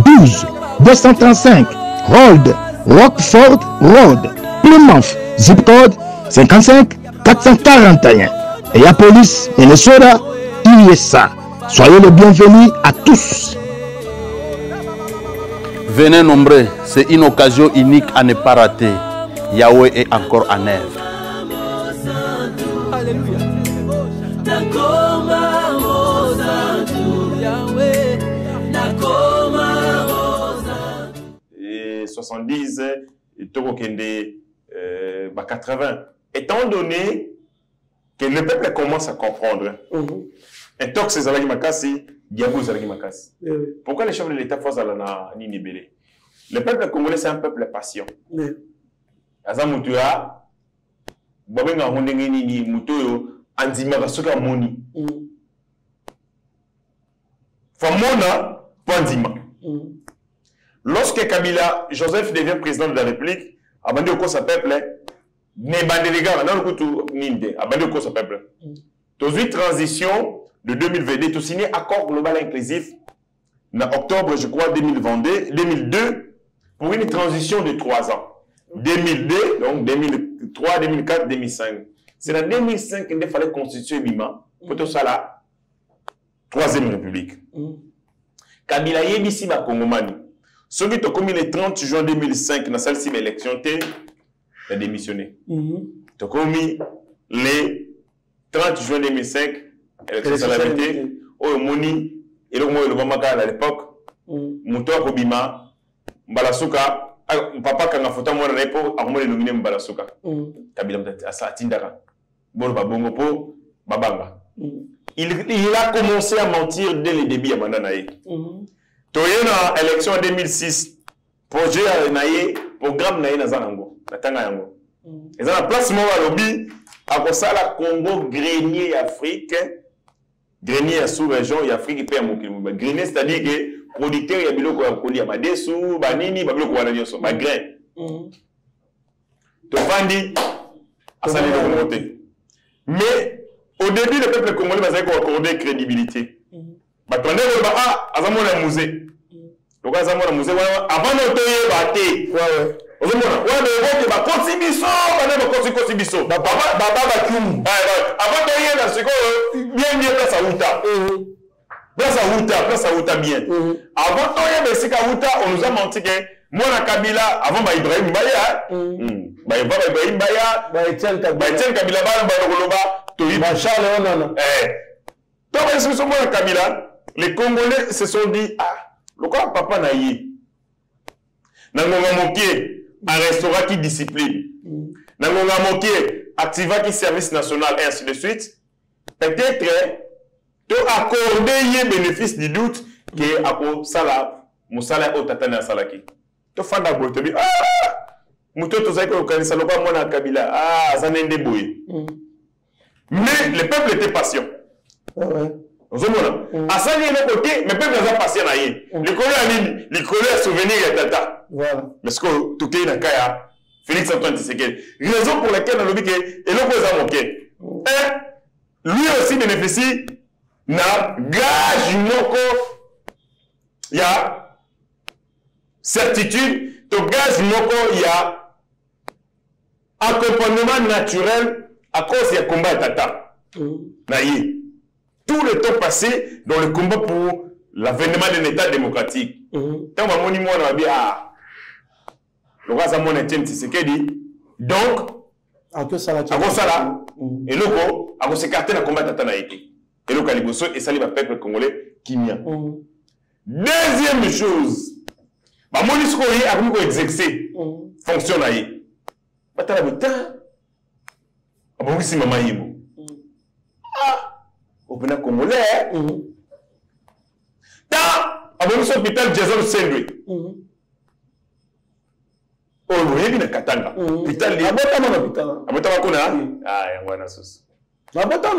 12 235 Road, Rockford Road, Plymouth, zip code 55 441. Et la police, Minnesota, USA. Soyez les bienvenus à tous. Venez nombreux, c'est une occasion unique à ne pas rater. Yahweh est encore en œuvre. Alléluia. 70 et Torokende 80. Étant donné que le peuple commence à comprendre, un tox c'est Zalagi Makasi, Diabou Zalagi Makasi. Pourquoi les chefs de l'État font Zalana Ninibele? Le peuple congolais c'est un peuple patient. Azamutua, Babenga Hondengeni ni Mutoyo, Anzima Basuka Moni. Famona, Panzima. Lorsque Kabila, Joseph devient président de la République, abandonné au sa peuple, ne bandelega, dans le coup ninde, abandonné au sa peuple. Dans une transition de 2022, tout signé accord global inclusif, en octobre, je crois, 2002, pour une transition de 3 ans. 2002, donc 2003, 2004, 2005. C'est en 2005 qu'il fallait constituer Bima, pour tout ça là, 3e République. Kabila Yebisi Bakongomani. Celui qui a commis le 30 juin 2005 dans la salle de l'élection, il a démissionné. Il a commis le 30 juin 2005, élection à la vérité, au Moni, et le Mouamaka à l'époque, Moutoua Kobima, Mbalasuka, papa quand on a photo moi dans l'époque, a nominé Mbalasuka. Kabila a Tindara. Bon, Babongopo, Babanga. Il a commencé à mentir dès le début à Mandanaï. Toyena élection en 2006, projet naïe, programme naïe na zanango, na tanga yango. Et ça la place moi à lobby, à cause la Congo grenier Afrique, grenier à sous-région et Afrique paie mon kilo. Grenier c'est-à-dire que producteur y a biloko ya koli ya madesu, banini, babiloko wana nyoso, ba grain. To vandi à ça les communautés. Mais au début le peuple congolais va accorder crédibilité. Batondé le ba azamona musée. Donc azamona musée avant de payer baté. Ouais. Ozomona ouais mais vote ba konsibiso, ba konsibiso. Baba ba kium. Avant de payer na siko bien place à uta. place à Outa bien. Avant, on nous a menti que moi, Kabila, avant Ibrahim Baya, Ibrahim Baya, Etienne Kabila, Charles, Kabila, les Congolais se sont dit, ah, le quoi papa naïe. Nangonga Moké, un restaurant qui discipline. Nangonga Moké, activa qui service national, et ainsi de suite. Peut-être, tu accorder les bénéfices du doute que à Sala, mon salaire au Tatana Salaki. Tu fais la boîte, tu dis, ah, Mouto, tu sais que vous connaissez pas mon Kabila, ah, ça n'est pas bouillé. Mais le peuple était patient. À ça, il y a un côté, mais le peuple n'est pas patient. Les collègues souvenirs et tata. Mais ce que tu es dans le cas, Félix Antoine Tshisekedi. Raison pour laquelle on a dit que l'on a manqué. Lui aussi bénéficie d'un gage il y a certitude, ton gage il y a accompagnement naturel à cause du combat à tata. Tout le temps passé dans le combat pour l'avènement d'un État démocratique. Tant que mon on a dit, ah, le roi Zamon Etienne Tshisekedi, donc, à cause ça, et l'oko, à cause s'écarter dans le combat tata naïki. Et le Kaliboso, et ça, il va peuple congolais qui mien. Deuxième chose, bah, mon discours a voulu exercer fonction naïe. Bah, t'as la bouteille. Ah, bon, oui, c'est maman Yimo. Ah, au Bénin congolais, t'as, à mon hôpital Jason Sendri. Oh, oui, il y a Katanga. Hôpital, il y a un hôpital. Ah, il y a un sauce. L'hôpital,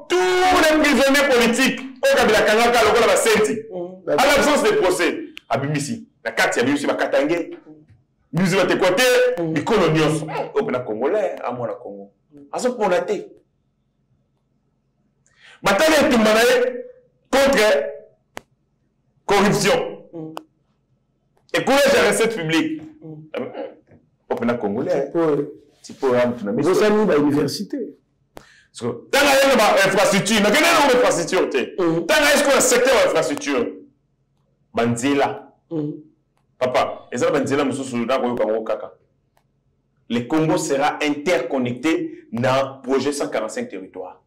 tous les prisonniers politiques, au Kabila Kangaka, le Kola Senti, à l'absence de procès, à BBC, la carte, il y a BBC, Katangé, nous avons été côté, les coloniaux, au Bénin congolais, à moi, la Congo. À ce point, on a été. Maintenant, il y a contre corruption. Et pour les recettes publiques, au Bénin congolais, c'est pour l'université. Tant qu'il y a une infrastructure, il y a une infrastructure. Tant qu'il y a un secteur d'infrastructure, Banzela. Papa, et ça, Banzela, le Congo sera interconnecté dans le projet 145 territoires.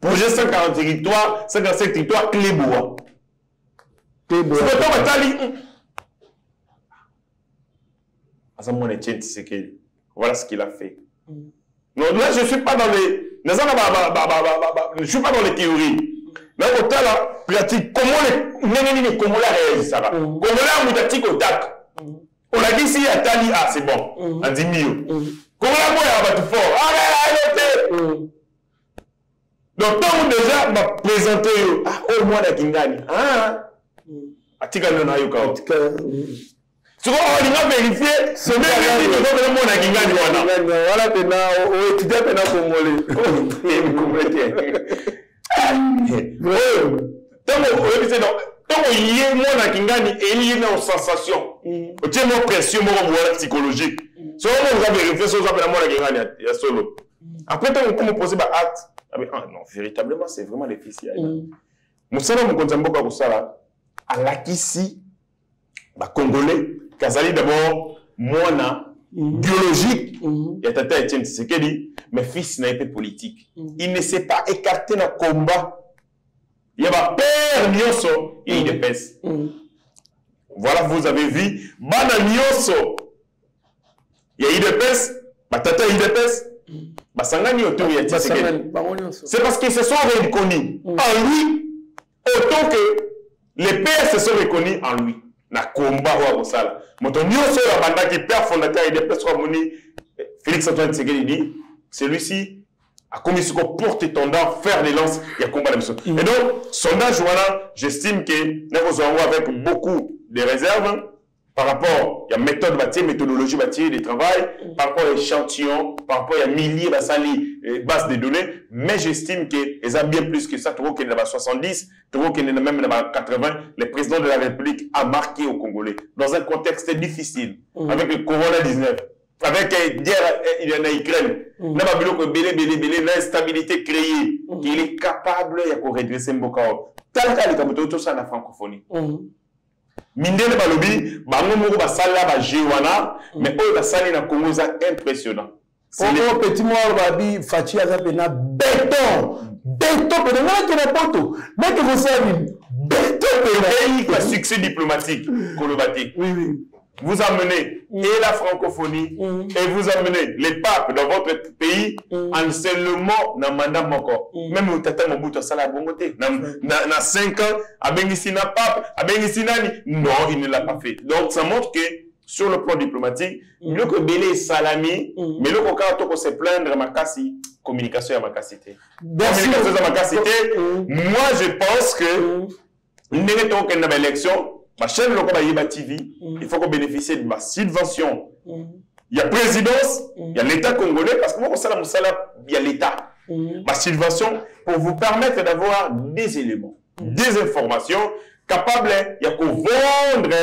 Projet 140 territoires, 145 territoires, Clébois. C'est voilà ce qu'il a fait. Non, là, je ne suis pas dans les. Je suis pas dans les théories. Mais au temps là, pratique, comment les Congolais réagissent ça va. Congolais, on a dit au tac. On a dit si Atali, ah, c'est bon. On dit mieux. Congolais, moi, il y a tout fort. Arrête. Donc, tant que déjà, m'a présenté, ah, au moins, la Kingani. Ah, Atika Nona Yoka. Tu vois, on a vérifié, c'est même si tu veux vraiment la Kingani. Voilà, tu as étudié tant qu'il y a moins Kingani et il y a une sensation. Tu as une pression psychologique. Si on a vérifié, si on a moins Kingani, il y a solo. Après, quand on pose des actes, non, véritablement, c'est vraiment difficile. Moussala Moukonzamboka Moussala, à l'Akissi, Congolais, Kazali d'abord, moana, biologique, il y a Tata Etienne Tshisekedi, mais fils n'a été politique. Il ne s'est pas écarté dans le combat. Il y a ma père Nyoso et il épaisse. Voilà, vous avez vu, Bana Nyoso, il y a Idepes, Tata Idepes, Basangani autour il y a Tshisekedi. C'est parce qu'ils se sont reconnus en lui, autant que les pères se sont reconnus en lui. Na combat wa Osala. Moto Nyoso la banda qui père fondateur Idepes Moni, Félix Antoine Tshisekedi dit, celui-ci a commis ce qu'on porte tendance faire des lances, il y a combat de mission. Et donc, sondage, voilà, j'estime que nous avons avec beaucoup de réserves par rapport à la méthode bâtie, méthodologie bâtie, de travail, par rapport à l'échantillon, par rapport à milliers de bases de données, mais j'estime que ça bien plus que ça, tu vois qu'il y en a 70, tu vois qu'il y en a même 80, le président de la République a marqué aux Congolais dans un contexte difficile, avec le Corona-19. avec guerre en Ukraine, l'instabilité créée, qu'il est capable de redresser Mbokao. Tel que les Kabuto, ça la francophonie. Mindele balobi, bango moko basala ba jewana, mais eux basali na Congo ça impressionnant. C'est le petit mort babi Fachi azapena béton. Béton pour le na poto. Mais que vous savez béton pour le succès diplomatique Kolobati. Oui oui. Vous amenez et la francophonie et vous amenez les papes dans votre pays en seulement dans mandat moko. Même au tata Mobutu sala bongoté na 5 ans a bengisi na pape a bengisi nani non il ne l'a pas fait. Donc ça montre que sur le plan diplomatique le que belé salami mais le quand on se plaindre makasi communication à makasité. Communication à makasité moi je pense que n'est pas qu'une élection. Ma chaîne Lokoba TV, il faut qu'on bénéficie de ma subvention. Il y a présidence, il y a l'État congolais, parce que moi, il y a l'État. Ma subvention pour vous permettre d'avoir des éléments, des informations capables, il y a qu'on vendre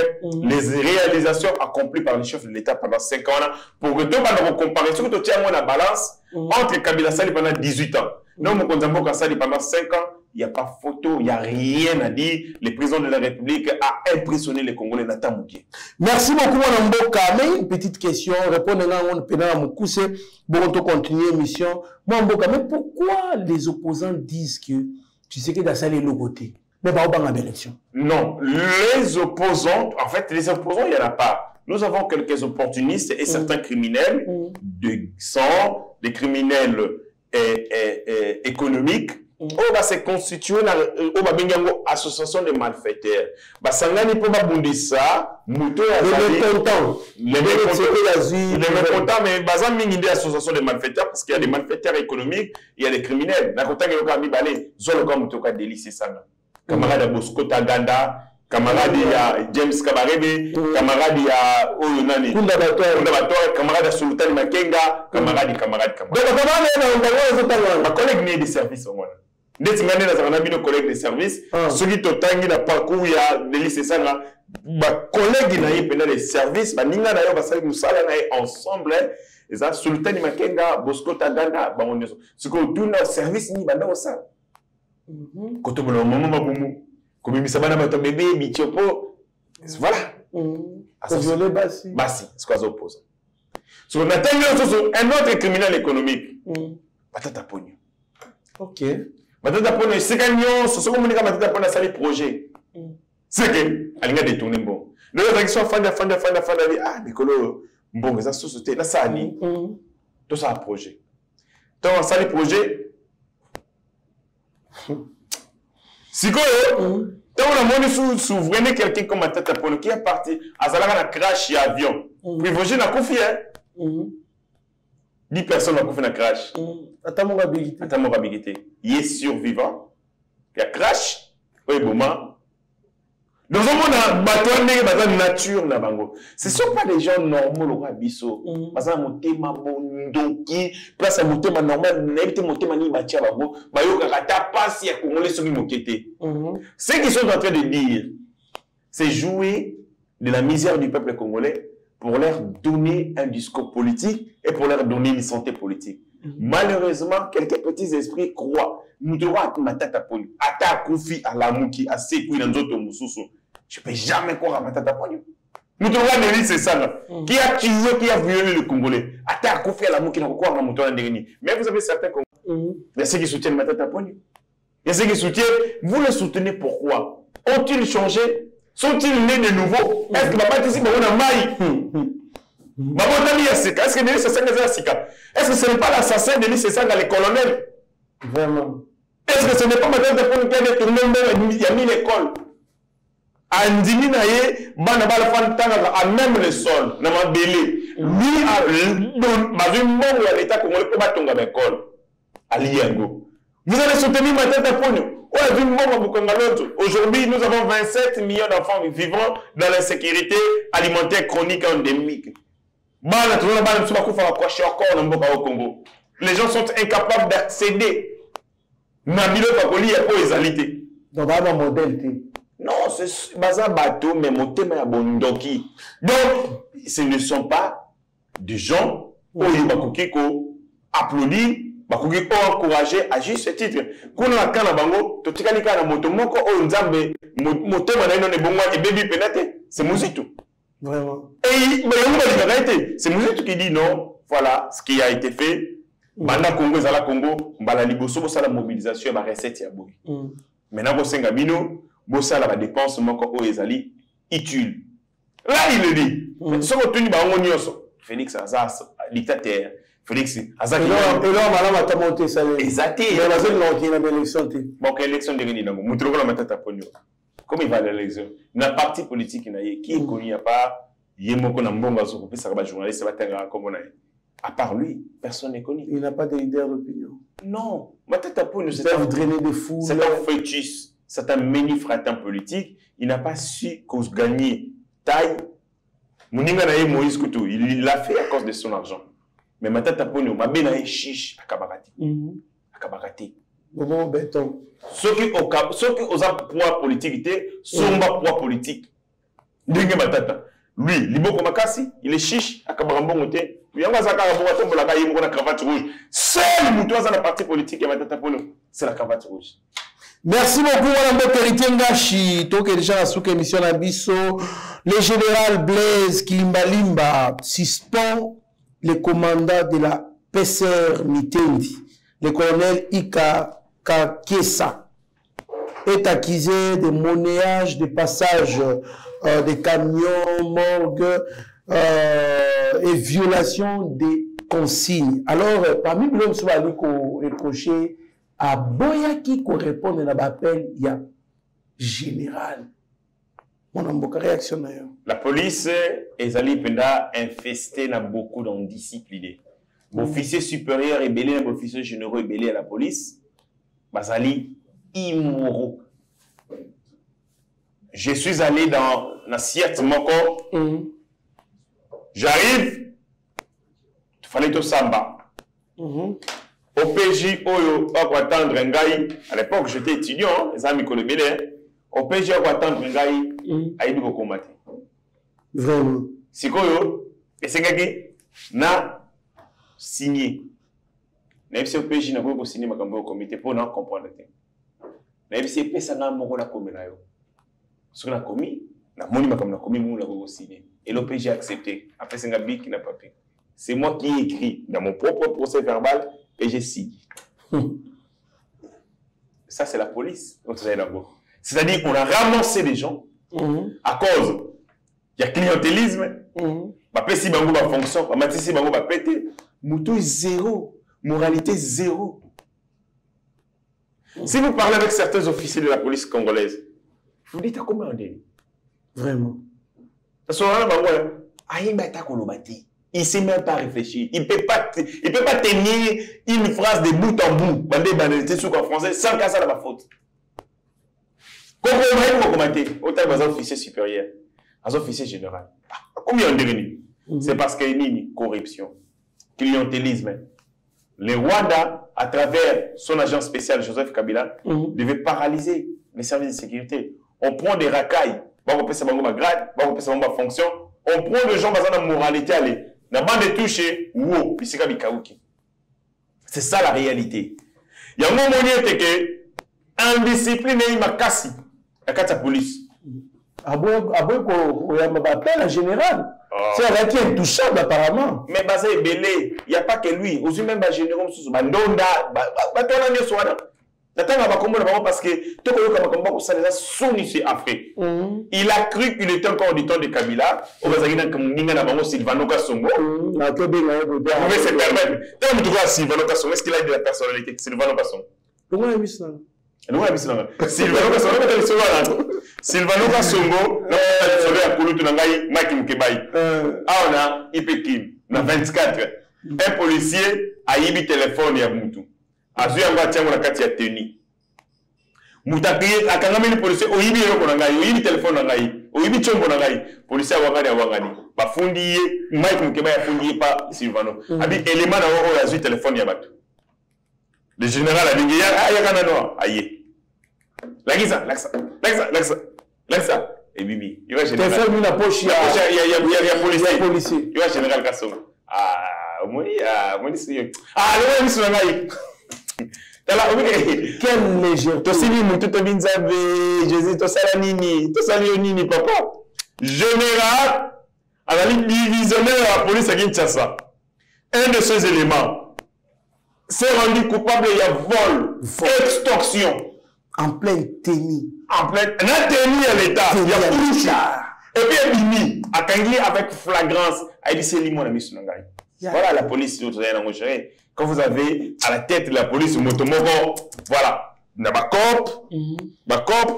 les réalisations accomplies par les chefs de l'État pendant 5 ans, pour que tu aies une comparaison, que tu aies la balance entre Kabila Sali pendant 18 ans. Non, mon Konzambo Sali pendant 5 ans, il n'y a pas photo, il n'y a rien à dire. Le président de la République a impressionné les Congolais d'Atamouké. Merci beaucoup, Mme Mboka. Mais une petite question, répondez-moi, on peut bon, on continue l'émission. Mme Mboka, mais pourquoi les opposants disent que tu sais que dans ça, les logotés, mais pas au élection? Non, les opposants, en fait, les opposants, il n'y en a pas. Nous avons quelques opportunistes et certains criminels de sang, des criminels économiques. On va se constituer une association de malfaiteurs. Basangani pour babundisa, muto ya les mécontents, mais bazan mingi des associations de malfaiteurs parce qu'il y a des malfaiteurs économiques, il y a des criminels. Na kota ngelo kami balé, zolo comme muto ka délice sanga. Camarade Bosco Taganda, camarade ya James Kabarebe, camarade ya Oyonani, Kunda Bator, camarade Sultan Makenga, camarade. Ma collègue né des services au moins. Dès que nous avons nos collègues de service, ceux qui ont un parcours, il y a des lycées, les collègues pendant les services, nous allons ensemble. Sultan Makenga, Bosco Taganda, ce qu'on tourne au service, ni banda ça. Quand on a maman babou, comme il s'abana bato bébé, bitiopo, voilà. Bassi, ce qu'on oppose. Si on attend un autre criminel économique, batata pogno. Ok. Batata pogno, c'est gagnant, ce sont comme les gars batata pogno à les projets. C'est que, elle a détourné bon. Nous avons dit, ah, Nicolo, bon, ça société, là, ça a dit, tout ça a projet. Donc, ça les projets. Si quand on a souverainé quelqu'un comme Matata Pono qui est parti à Zalaka crash avion, Privogé n'a confié. 10 personnes ont confié dans crash. Attends mon habilité. Il est survivant. Il y a crash. Oui, bon, dans un monde bateau nature na bango. Ce ne sont pas des gens normaux au Rabiso. Parce que mon thème bondoki, place à mon thème normal, n'était mon thème ni batia bango. Bayo kata passe ya congolais sur mokete. Ce qu'ils sont en train de dire, c'est jouer de la misère du peuple congolais pour leur donner un discours politique et pour leur donner une santé politique. Malheureusement, quelques petits esprits croient. Nous devons à Matata Pogno, à ta Koufi, à la Mouki, à Sekou, dans d'autres Moussoussou. Je ne peux jamais croire à Matata Pogno. Nous devons à c'est ça. Qui a tué, qui a violé le Congolais. À ta Koufi, à la Mouki, dans quoi à Mouton Ndengeni. Mais vous avez certains Congolais. Il y a ceux qui soutiennent Matata Pogno. Il y a ceux qui soutiennent. Vous le soutenez pourquoi? Ont-ils changé? Sont-ils nés de nouveau? Est-ce que papa ici, on a maï? Est-ce que Denis Sessanga est-ce que ce n'est pas l'assassin de Denis Sessanga, les colonels? Vraiment. Est-ce que ce n'est pas Matata Pogno qui a détourné il a mis l'école? Andimi naye, banabal fantanga à même le sol, n'a pas belé. Lui a vu mon à l'État congolais pour batonga l'école. Aliango. Vous allez soutenir Matata Pogno. Aujourd'hui, nous avons 27 millions d'enfants vivant dans l'insécurité alimentaire chronique endémique. Les gens sont incapables d'accéder. Nabilo Fakoli a pas égalité. Donc, il y a un modèle. Non, c'est un bateau, mais mon thème est bondoki. Donc, ce ne sont pas des gens oyo bakoki ko applaudir, bakoki ko encourager à juste titre. Kuna na kana bango totikali kana moto moko oyo nzambe motema na ino ne bongwa et baby penate, c'est Mozitu. Vraiment. Et c'est Mozitu qui dit non, voilà ce qui a été fait. Banda Congo ezala Congo, mbala liboso bosala mobilisation ba recette ya boy. Maintenant bosenga bino, bosala ba dépense moko oyo ezali utile. Là il le dit. Ce que tu dis ba ngonyoso. Félix Azas dictateur. Félix Azas. Et là madame a monté ça. Exactement. Mais la zone qui est dans l'élection. Bon quelle élection de Réni Nango. Mutroko la matata ponyo. Comment il va l'élection? Na parti politique na ye qui est connu à part yemoko na mbonga zo kopesa ba journaliste ba tanga comme on a. À part lui, personne n'est connu. Il n'a pas de leader d'opinion. Non. Matata ponyo c'est un drainer des fous. C'est un fœtus. C'est un menifratin politique. Il n'a pas su gagner taille. Mouninga na ye Moïse Koutou, il l'a fait à cause de son argent. Mais Matata Ponyo, ma bena ye chiche à Kabarati. À Kabarati. Bon, béton. Ceux qui ont poids politique, sont pas poids politique. Dingue Matata. Lui, Liboko Makasi, il est chiche à Kabarambongote. Lui, on va s'accabarambongote, la caille, la cravate rouge. Seul moutoise dans la partie politique, Matata Ponyo, c'est la cravate rouge. Merci beaucoup, Madame Bokerité Ngashi. Toke déjà la sous-émission Nabiso. Le général Blaise Kilimbalimba suspend le commandant de la PCR Mitendi. Le colonel Ika Kakesa est accusé de monnayage de passage des camions, morgues et violation des consignes. Alors, parmi les hommes qui sont reprochés, à Boyaki qu'on répond à l'appel, il y a général. On a beaucoup de réactions. La police est allée infestée dans beaucoup d'indisciplinés. L'officier supérieur est belé, l'officier général est belé à la police. Bazali immoraux. Je suis allé dans la Siat Moko. J'arrive. Il fallait tout samba. Au PJ, on attendre un gars. À l'époque, j'étais étudiant, les amis collègues. Au PJ, on attendre un gars. Aïe, nous combattre. Vraiment. C'est quoi, et c'est quelqu'un n'a signé. Même si au PJ n'a pas signé au comité pour non comprendre. Même si personne n'a pas commis. Ce qu'on a commis, n'a pas commis, nous l'avons signé. Et le PJ a accepté. Après, c'est un gars qui n'a pas fait. C'est moi qui ai écrit dans mon propre procès verbal. Et j'ai signé. Ça, c'est la police. C'est-à-dire qu'on a ramassé des gens à cause il y a clientélisme. Si bango va fonction, si bango va péter, moutou zéro, moralité zéro. Si vous parlez avec certains officiers de la police congolaise, vous dites à combien on est? Vraiment. Parce que il ne sait même pas réfléchir. Il ne peut pas tenir une phrase de bout en bout. Bandé banalité sur le français sans qu'à ça n'a pas faute. Comment commenter? Autant que officier supérieur, un officier général. Combien on dirait? C'est parce qu'il y a une corruption, clientélisme. Le Rwanda, à travers son agent spécial Joseph Kabila, devait paralyser les services de sécurité. On prend des racailles, on peut faire ma grade, on peut faire ma fonction. On prend des gens basés dans la moralité. Allez. C'est ça la réalité. Il y a un moment où indiscipline et makasi. Il y a la police. En général. C'est un qui est intouchable apparemment. Mais basé belé, il n'y a pas que lui. Aussi même les généraux, parce que il a cru qu'il était encore du temps de Kabila. Sylvano Kassongo. Il pouvait se permettre. Sylvano Kassongo, est-ce qu'il a de la personnalité? Sylvano Kassongo. Comment il a mis ça? Sylvano Kassongo, Sylvano Kassongo, Aona, Ipekim, na 24. Un policier a eu un téléphone à Moutou. Azu yanga tiango na kati ya teni. Mutaki akangami ni polisi oyibi yoko na ngai, oyibi telefone na ngai, oyibi chombo na ngai. Polisi awangani. Bafundi ye, Mike Mukeba ya fundi ye pa Sylvano. Abi élément na o azu telefone ya bato. Le général a dit ya kana no aye. Lakisa. Et bibi, il va général. Téléphone na poche ya policier. Il va général Kassongo. Quelle légèreté. Jésus, Nini, papa. Général, à la ligne divisionnaire de la police à Kinshasa. Un de ces éléments s'est rendu coupable, il y a vol, extorsion. En pleine tenue. En pleine tenue à l'État. Il y a plus. Et puis il y a Bimi, à Kangi avec flagrance. Il dit c'est l'imon ami Sunangai. Voilà la police. Quand vous avez à la tête de la police, Motomoko, voilà. Nabakop,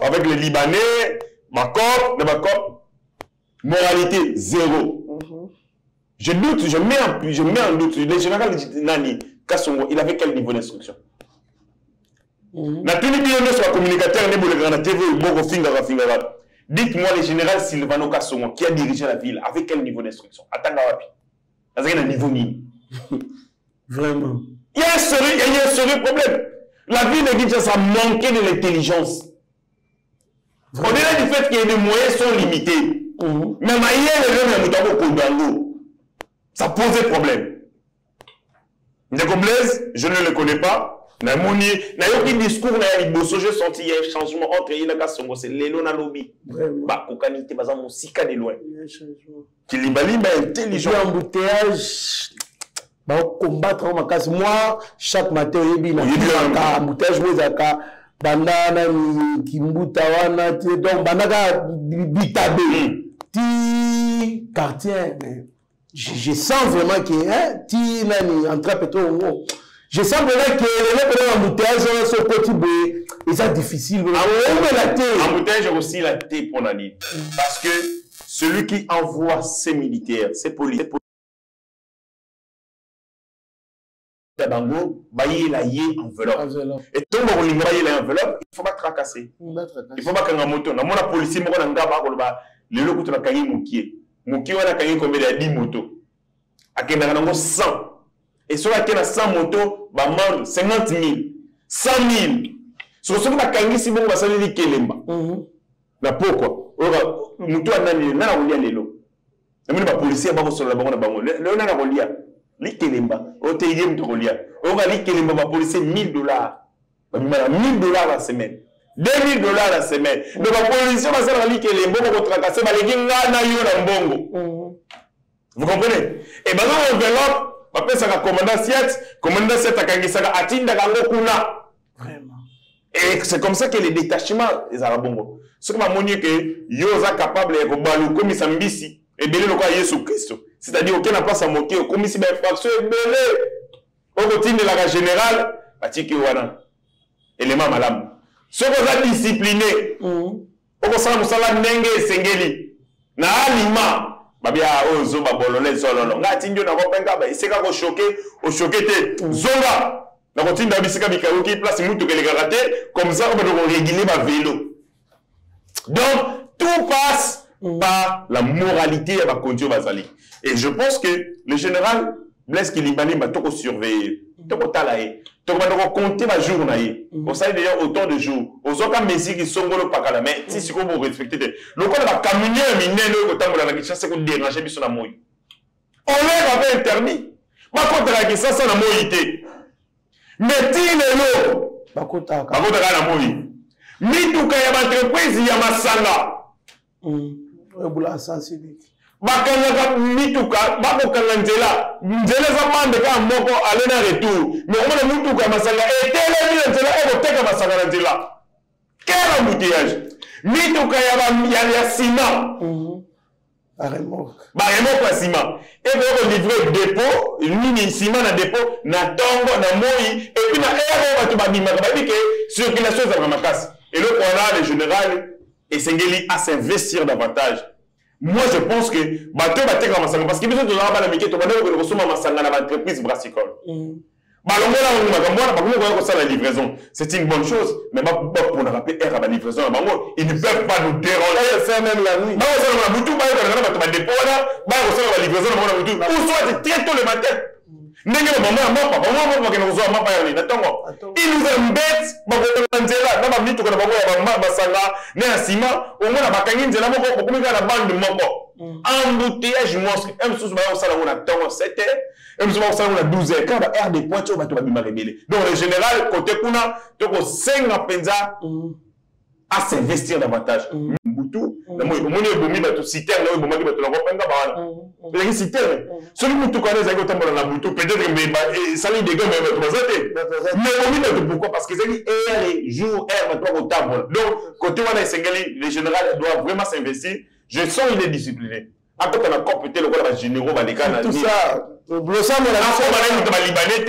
avec les Libanais, Bakop, moralité zéro. Je doute, je mets en doute. Le général Nani Kassongo, il avait quel niveau d'instruction? Sur communicateur, dites-moi le général Sylvano Kassongo qui a dirigé la ville, avec quel niveau d'instruction? Attends, avec un niveau ni. Vraiment. Il y a un sérieux problème. La ville de Kinshasa a manqué de l'intelligence. Au-delà du fait que les moyens sont limités. Mais ça posait problème. Ndeko Blaise, je ne le connais pas. N'a aucun discours, j'ai senti un changement entre Ina Kassongo, c'est Lelo na lobby. Bah, Kokanité, bazan Moussika de loin. Kilibali, bah, intelligent. Embouteillage. Bah, combattre en casse. Moi, chaque matin, il y a un embouteillage, bandana, Kimbutawana, donc, bandana, bitabé. Ti quartier, je sens vraiment que, ti nani, entrape je sens vraiment que les embouteillages sont petit peu, et c'est difficile. Embouteillage aussi la thé pour Nani. Parce que celui qui envoie ses militaires, ses policiers, enveloppe. Et tout le monde a l'enveloppe, il ne faut pas tracasser. Il ne faut pas qu'un moto. Dans mon policier, je le loco na kangi mukie. Mukie wana kangi combien de 10 motos. Akenda na 100. Et sur laquelle a 100 motos, ba mande 50 000, 100 000. Sur ce que la kangi si bon va salir kelemba. Na pourquoi? Ora muto anani na rolia lelo. Na mini ba policier ba ko sur la bango na bango. Le na rolia. Li kelemba. O te yem to rolia. Ora li kelemba ba policier $1000. Ba mimana $1000 la semaine. $2000 la semaine. Donc la policier va faire li kelemba ko tracasser ba legi ngana yo na mbongo. Vous comprenez? Et ben dans l'enveloppe ça va commandant 7 à Kangisaka Atinda Kuna. Vraiment. Et c'est comme ça que les détachements, les Arabongo. Ce que m'a montré que Yosa capable de balou comme Sambisi et belé le quoi Jésus Christ. C'est-à-dire aucun n'a pas à moquer comme si ben fraction est belé. Au côté de la générale, Patiki Wana. Élément madame. Ce qu'on a discipliné. Au côté de la Nenge Sengeli. Na alima. Babia ozo babolole zololo ngati ndio na kopenga ba iseka ko choquer au choquer zonga na kotinda bisika bikaruki place mutu kele karaté comme ça on peut réguler ba vélo. Donc tout passe par la moralité à ba kondio bazali. Et je pense que le général Blaise Kilibani va tout surveiller. Tout talaé. Tout va compter ma jour naïe. On sait d'ailleurs autant de jours. Aux autres mesures qui sont dans le pakala mais si c'est comme vous respectez le code va caminer minel au temps de la question c'est qu'on dérange bis na moi. On leur avait interdit. Pas contre la question ça na moïté. Mais tinelo bakota na moi. Mituka ya entreprise ya masanga. Ebula sensible. Bakanga mituka bakokanga nzela za mande ka moko aller na retour mais on a mituka masanga etelemi na nzela ekoteka masanga na nzela quel embouteillage mituka ya ciment remorque ya ciment et on livrer dépôt nini ciment na dépôt na tongo na moi et puis na ero batu babima babike circulation za makasi et le on a le général et Sengeli à s'investir davantage. Moi, je pense que bateau va être masanga parce que besoin de la mike to bana ko soma masanga na entreprise brassicole. Balongo la on makambo na bakomo ko ça la livraison. C'est une bonne chose, mais pour nous rappeler era la livraison bango, ils ne peuvent pas nous déranger faire même la nuit. Ba ça na butu ba ko na ba dépôt na ba ko ça la livraison na butu. Ou soit très tôt le matin. ndenge ba maman mapa ke na kozwa mapa ya natongo il nous embête ba ko nzela na ba mituko na bango ya ba basanga ne ya sima o mona bakangi nzela moko ko kumika na bande moko embouteillage monstre même sous ba osala ngona tongo 7h et nous avons ça on a 12h quand ba air des points tu va to ba bima rebelle donc le général côté kuna to ko senga penza à s'investir davantage Mbutu na moi omoni ebomi ba to citerne na ebomaki ba to na kopenga ba wana les citerne celui Mbutu connaît za ko tambola na Mbutu peut-être mais ça les dégâts mais to bazate mais omi na pourquoi parce que c'est air jour air ba to ko tambola donc côté wana esengeli le général doit vraiment s'investir je sens il est discipliné à côté na cop peut-être le la généraux ba les gars tout ça blossom la ko ba libanais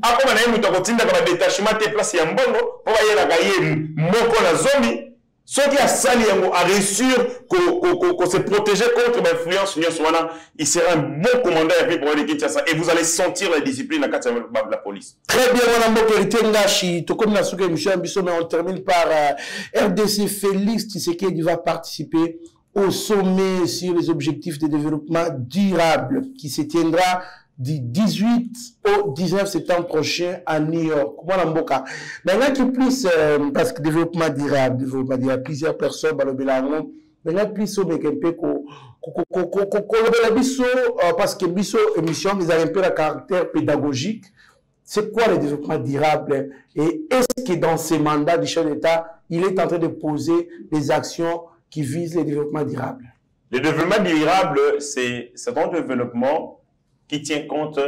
ako na yemu to kotinda ka détachement te place ya mbongo po ba yela ka ye moko na zombie ceux qui a sali yango a réussi qu'on se protéger contre l'influence il sera un bon commandant pour aller Kinshasa et vous allez sentir la discipline à la police. Très bien, mon amour, Ngashi, comme la souke émission, on termine par RDC Félix Tshisekedi va participer au sommet sur les objectifs de développement durable qui se tiendra du 18 au 19 septembre prochain à New York. Comment l'amboka? Maintenant qui plus parce que développement durable, plusieurs personnes dans le Bélaron. Maintenant plus au mec un peu parce que biso émission ils ont un peu le caractère pédagogique. C'est quoi le développement durable et est-ce que dans ces mandats du chef d'État il est en train de poser des actions qui visent le développement durable? Le développement durable, c'est un développement qui tient compte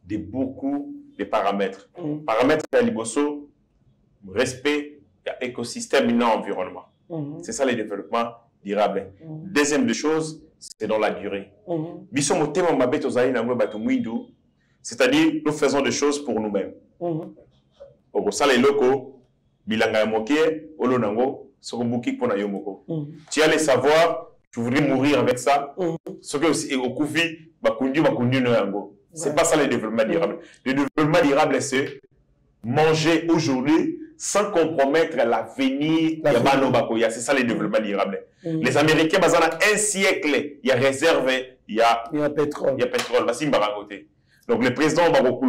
de beaucoup de paramètres. Paramètres de l'Iboso, respect, écosystème et environnement. C'est ça le développement durable. Deuxième des choses, c'est dans la durée. C'est-à-dire, nous faisons des choses pour nous-mêmes. Tu as les savoirs, tu voudrais mourir avec ça. Ce que aussi au Koufi, c'est pas ça le développement durable. Le développement durable, c'est manger aujourd'hui sans compromettre l'avenir. C'est ça le développement durable. Les Américains, un siècle, il y a réserve, il y a pétrole. Il y a pétrole. Donc le président donc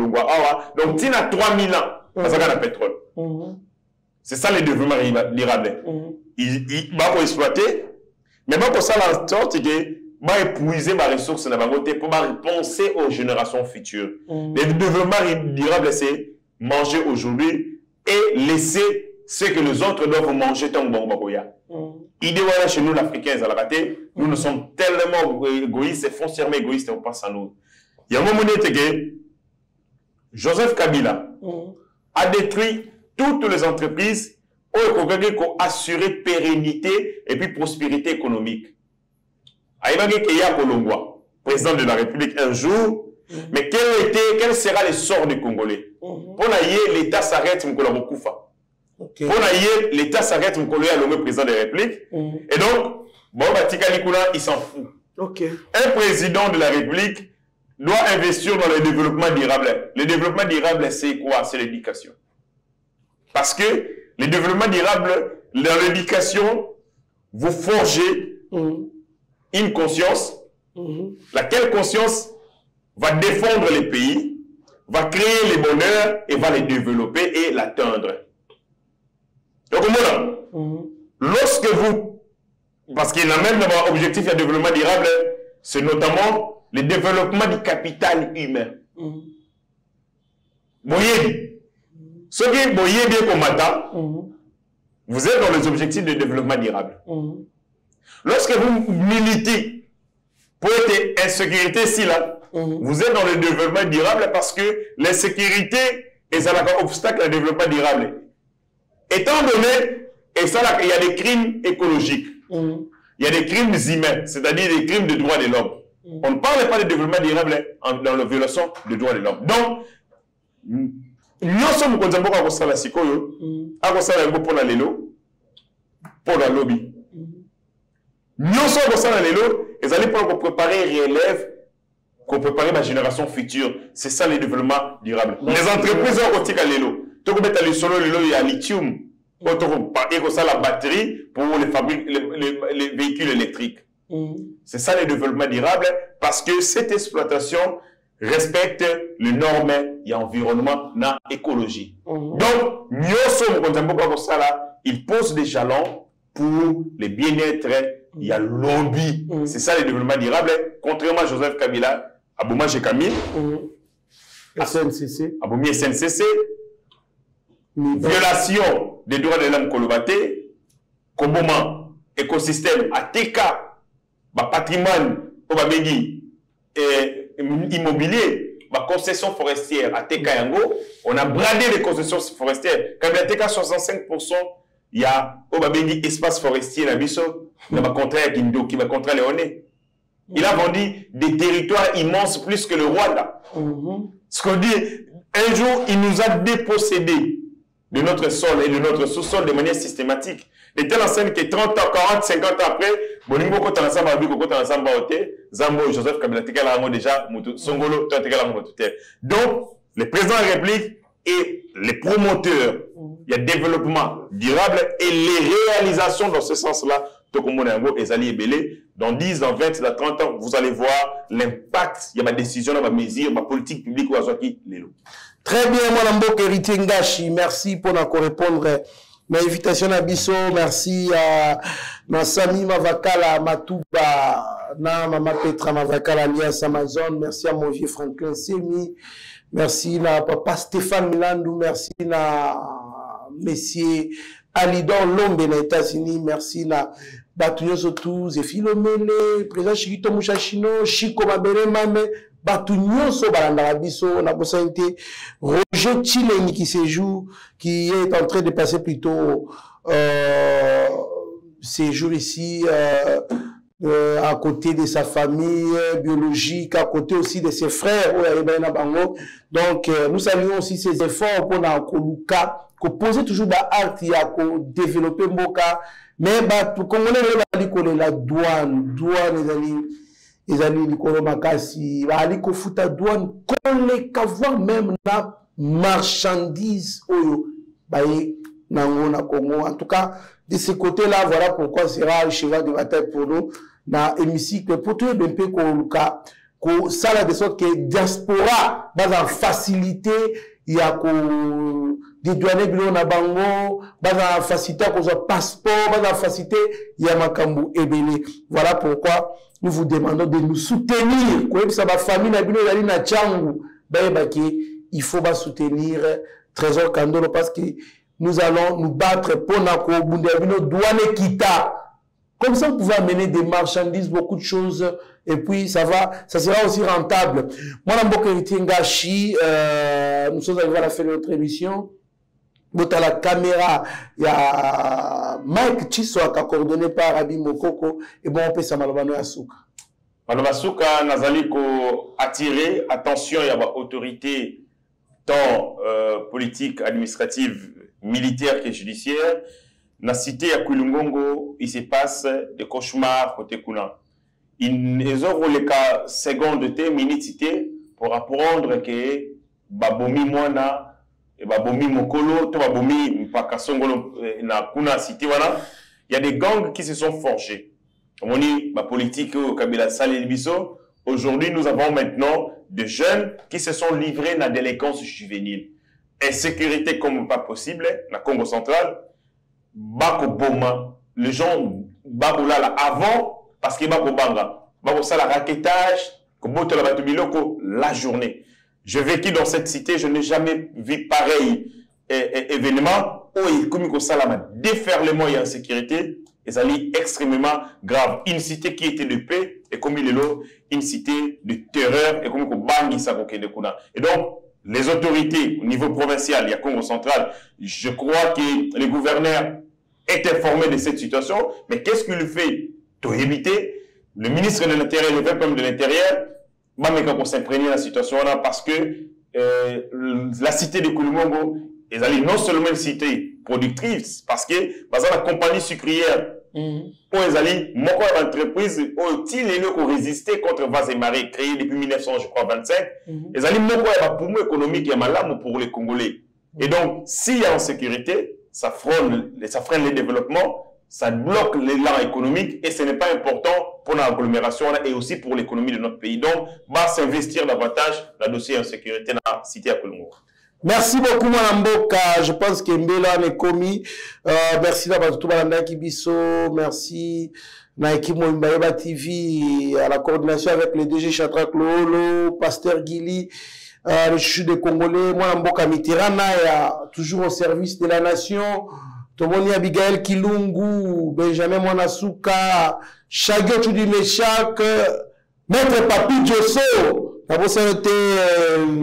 il a 3000 ans, parce qu'il y a pétrole. C'est ça le développement durable. Il va exploiter. Mais moi, pour ça, la sorte, c'est va épuiser ma ressource pour penser aux générations futures. Le développement durable, c'est manger aujourd'hui et laisser ce que les autres doivent manger tant que idéalement, chez nous, l'Africain, nous sommes tellement égoïstes et foncièrement égoïstes, on pense à nous. Il y a un moment où Joseph Kabila a détruit toutes les entreprises pour assurer pérennité et puis prospérité économique. Aïbagé Keya Kolongwa, président de la République un jour, mais quel sera le sort des Congolais? Pour l'État s'arrête, Pour l'État s'arrête, le président de la République. Et donc, il s'en fout. Un président de la République doit investir dans le développement durable. Le développement durable, c'est quoi? C'est l'éducation. Parce que le développement durable, dans l'éducation, vous forgez une conscience, laquelle conscience va défendre les pays, va créer les bonheurs et va les développer et l'atteindre. Donc, lorsque vous, parce qu'il y a même un objectif de développement durable, c'est notamment le développement du capital humain. Ce qui est bien combattant, vous êtes dans les objectifs de développement durable. Lorsque vous militez pour être insécurité ici, là, vous êtes dans le développement durable parce que l'insécurité est un obstacle au développement durable. Étant donné, et ça, là, il y a des crimes écologiques, il y a des crimes humains, c'est-à-dire des crimes de droits de l'homme. On ne parle pas de développement durable dans la violation des droits de l'homme. Donc, nous sommes pour la sikoyo, pour la lelo, pour la lobby. Nous sommes pour la lelo, et allez pour préparer les relèves, pour préparer ma génération future. C'est ça le développement durable. Les entreprises ont aussi à lelo. Tu peux mettre le solo, il y a lithium. Tu peux la batterie pour les véhicules électriques. C'est ça le développement durable, parce que cette exploitation respecte les normes et environnement na écologie. Donc, il pose des jalons pour le bien-être, il y a lobby. C'est ça le développement durable. Contrairement à Joseph Kabila, Abouma Camille, SNCC, Aboumi SNCC, violation des droits de l'homme Kolobaté, Koboma, écosystème, ATK, patrimoine, immobilier, concession forestière, ATK Yango, on a bradé les concessions forestières. Quand il y a ATK 65%, il y a espace forestier dans le contraire qui va contre Léoné. Il a vendu des territoires immenses plus que le Rwanda. Ce qu'on dit, un jour, il nous a dépossédés de notre sol et de notre sous-sol de manière systématique. De telle enseigne que 30 ans, 40, 50 ans après, Boningo Kota Nassamba Biko Kota Nassamba Ote, Zambo et Joseph Kabila Tekala Rango déjà, Songolo, Tekala Rango Tout. Donc, le président de la République et les promoteurs, il y a développement durable et les réalisations dans ce sens-là, Tokomonango et Zali Ebele, dans 10, dans 20, dans 30 ans, vous allez voir l'impact, il y a ma décision, ma mesure, ma politique publique ou Azwaki, Lelo. Très bien, mon Mboke Héritier Ngashi, merci pour nous répondre. Ma invitation à Bisso, merci à Nassami Mavakala, Matouba, na Mama Petra Mavakala, alias Amazon, merci à mon vieux Franklin Semi, merci à papa Stéphane Milandou, merci à Messieurs Alidon Lombe na États-Unis, merci à Batunyo Sotou, Zefilo Mele, président Chikito Mouchachino, Chiko Mabere Mame, Batunyo So Balanda Bisso, na Bossanté, Roger Chileni qui se joue, qui est en train de passer plutôt ces jours ici à côté de sa famille biologique, à côté aussi de ses frères. Donc, nous saluons aussi ses efforts pour Koluka, qu'on poser toujours art, qu'on développer Mboka, mais comme on est la douane, les amis Nikolo Makasi, Aliko Futa douane, qu'on les voir même la marchandise, en tout cas, de ce côté-là, voilà pourquoi sera le cheval de bataille pour nous, dans l'hémicycle, pour tout le peu qu'on ça là de sorte que diaspora, va en facilité, il y a qu'on dédouaner bilo na bango, va en facilité qu'on soit passeport, va en facilité, il y a Makambu Ebele. Voilà pourquoi nous vous demandons de nous soutenir. Quand ça va famille na bilo yali na changu, il faut soutenir Trésor Kandolo parce que nous allons nous battre pour Nako Bundabino douane Kita. Comme ça, vous pouvez amener des marchandises, beaucoup de choses, et puis ça sera aussi rentable. Moi, Mboke Ngashi, nous sommes arrivés à la fin de notre émission. À la caméra, il y a Mike Chiswa qui a coordonné par Abi Mokoko, et bon, on peut s'amalobano Yasuka. Malobasuka, Nazali ko attirer attention, il y a une autorité tant politique, administrative, militaire que judiciaire. Dans la cité à Kulungongo, il se passe des cauchemars côté Kuna. Ils ont les cas secondes de minutes pour apprendre que Babomi Mwana et Babomi Mokolo, to Babomi Mpakasongolo na Kuna cité voilà. Il y a des gangs qui se sont forgés. Comme on dit, la politique au Kabila Salé Bisso. Aujourd'hui, nous avons maintenant des jeunes qui se sont livrés à la délinquance juvénile. Insécurité comme pas possible, dans le Congo central. Bako Boma, les gens Bako là avant, parce que Bako Banga, Bako ça la raquettage, Koboto la Batubiloko, la journée. Je vécu dans cette cité, je n'ai jamais vu pareil événement où il comme ça la déferlement et insécurité, et ça est extrêmement grave. Une cité qui était de paix, et comme il est là, une cité de terreur, et comme il bangi ça et donc, les autorités au niveau provincial, il y a Congo central, je crois que les gouverneurs est informé de cette situation, mais qu'est-ce qu'il fait pour éviter? Le ministre de l'Intérieur, le peuple de l'Intérieur, on s'imprégner la situation là parce que la cité de Kulumongo est non seulement une cité productrice, parce que la compagnie sucrière, où ils allaient, mon entreprise, où-il est là pour résister contre Vaz et Marée, créé depuis 1925, ils allaient, mon poumon économique et malade pour les Congolais. Et donc, s'il y a insécurité, ça freine les développements, ça bloque l'élan économique et ce n'est pas important pour l'agglomération et aussi pour l'économie de notre pays. Donc, va s'investir davantage dans le dossier insécurité dans la cité à Kolongo. Merci beaucoup, Mme Mboka. Je pense que Mbela est commis. Merci d'avoir tout Kibiso. Merci à l'équipe Moimbaeba TV, à la coordination avec le DG Chatra Klolo, Pasteur Guili, le chouchou des Congolais. Mme Mboka Mitirana est toujours au service de la nation. Tomoni Abigail Kilungu, Benjamin Mwanasuka, Chagio Chudimeshak, Maître Papi Djosso.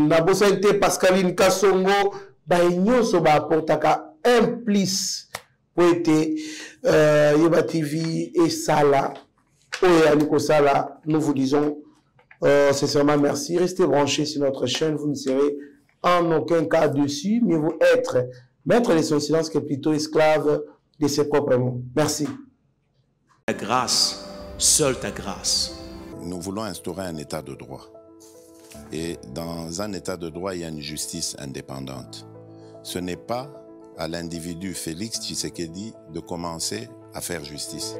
Nabosa Pascaline Kassongo, Baïnyoso ba apportaka un plus pour être Yeba TV et Sala. Oyaniko Sala, nous vous disons sincèrement merci. Restez branchés sur notre chaîne, vous ne serez en aucun cas dessus, mais vous être maître de son silence que plutôt esclave de ses propres mots. Merci. Ta grâce, seule ta grâce. Nous voulons instaurer un état de droit. Et dans un état de droit, il y a une justice indépendante. Ce n'est pas à l'individu Félix Tshisekedi de commencer à faire justice.